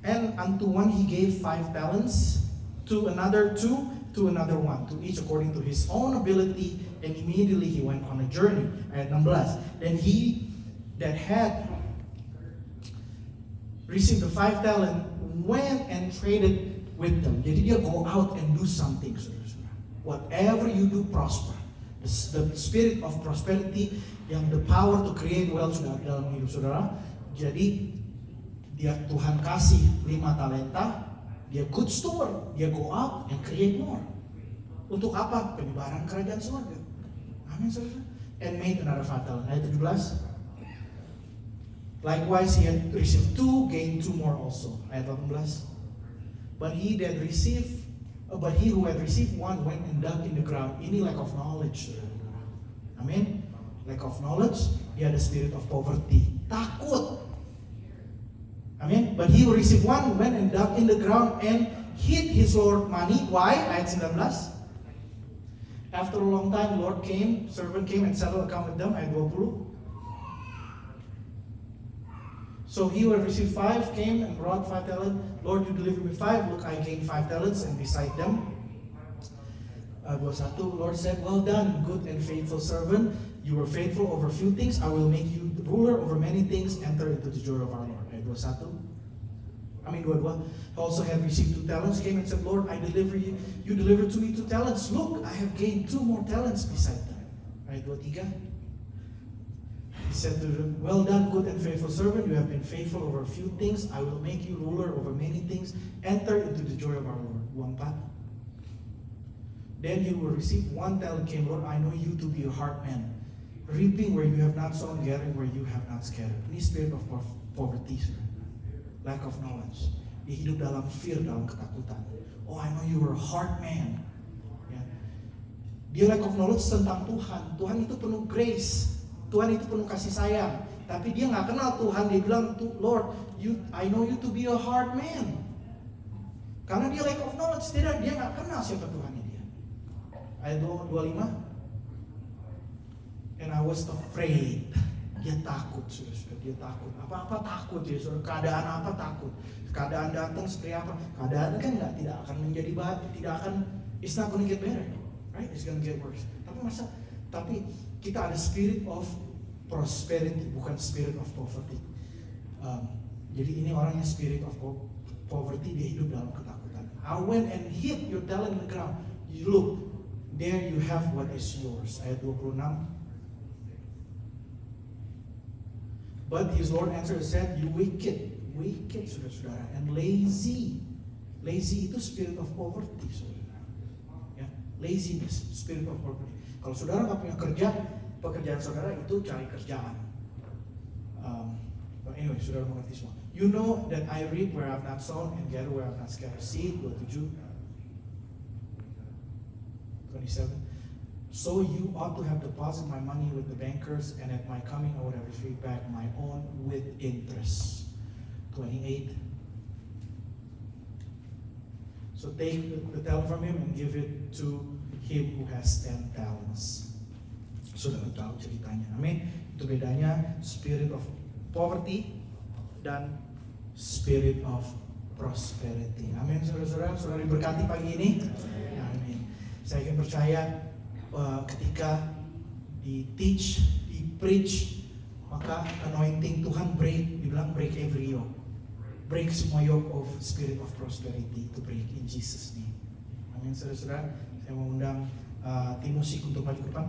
And unto one he gave 5 talents, to another 2, to another 1, to each according to his own ability, and immediately he went on a journey. Ayat 16. Then he that had received the 5 talent went and traded with them. Jadi dia go out and do something, saudara-saudara. Whatever you do, prosper. The spirit of prosperity, yang the power to create wealth sudah dalam hidup saudara. Jadi dia Tuhan kasih 5 talenta, dia good steward, dia go out and create more. Untuk apa? Penyebaran kerajaan surga. Amin, saudara. And made another 5 talent. Ayat 17. Likewise he had received 2, gained 2 more also. Ayat 18. But he who had received 1 went and dug in the ground. Ini lack of knowledge. Amin. Lack of knowledge. Dia ada spirit of poverty. Takut. Amin. But he who received 1 went and dug in the ground and hid his Lord money. Why? Ayat 19. After a long time, servant came and settled account with them. Ayat 20. So he who had received 5 came and brought 5 talents. Lord, you delivered me 5. Look, I gained 5 talents, and beside them, 21. Lord said, well done, good and faithful servant. You were faithful over few things. I will make you the ruler over many things. Enter into the joy of our Lord. 22. Also had received 2 talents. Came and said, Lord, I deliver you. You delivered to me 2 talents. Look, I have gained 2 more talents beside them. 23. He said to them, well done, good and faithful servant. You have been faithful over a few things. I will make you ruler over many things. Enter into the joy of our Lord. 24. Then he will receive 1 talent came, Lord, I know you to be a hard man, reaping where you have not sown, gathering where you have not scattered. Ini spirit of poverty, sir. Lack of knowledge. Dia hidup dalam fear, dalam ketakutan. Oh, I know you were a hard man. Ya. Dia lack of knowledge tentang Tuhan. Tuhan itu penuh grace. Tuhan itu penuh kasih sayang, tapi dia nggak kenal Tuhan. Dia bilang, Lord, I know you to be a hard man. Karena dia lack of knowledge, dia nggak kenal siapa Tuhannya dia. Ayat 25. And I was afraid. Dia takut, saudara. Dia takut. Apa-apa takut ya, saudara. Keadaan apa takut. Keadaan datang seperti apa. Keadaan kan tidak akan menjadi baik, it's not gonna get better, right? It's gonna get worse. Tapi kita ada spirit of prosperity, bukan spirit of poverty. Jadi ini orang yang spirit of poverty, dia hidup dalam ketakutan. I went and hid your talent in the ground. You look, there you have what is yours. Ayat 26. But his Lord answered and said, you wicked, saudara-saudara, and lazy. Lazy itu spirit of poverty, saudara. Ya, laziness, spirit of poverty. Kalau saudara nggak punya kerja, pekerjaan saudara itu cari kerjaan. Anyway, saudara mengerti semua. You know that I reap where I have not sown and gather where I have not scattered seed. 27. So you ought to have deposited my money with the bankers, and at my coming I would have received back my own with interest. 28. So take the talent from him and give it to him who has 10 talents. Saudara tahu ceritanya. Amin. Itu bedanya spirit of poverty dan spirit of prosperity. Amin, saudara-saudara. Saudara diberkati pagi ini. Amin. Saya yakin percaya ketika di teach, di preach, maka anointing Tuhan dibilang break every yoke. Break semua yoke of spirit of prosperity to break in Jesus name. Amin, saudara-saudara. Saya mau undang tim musik untuk maju ke depan.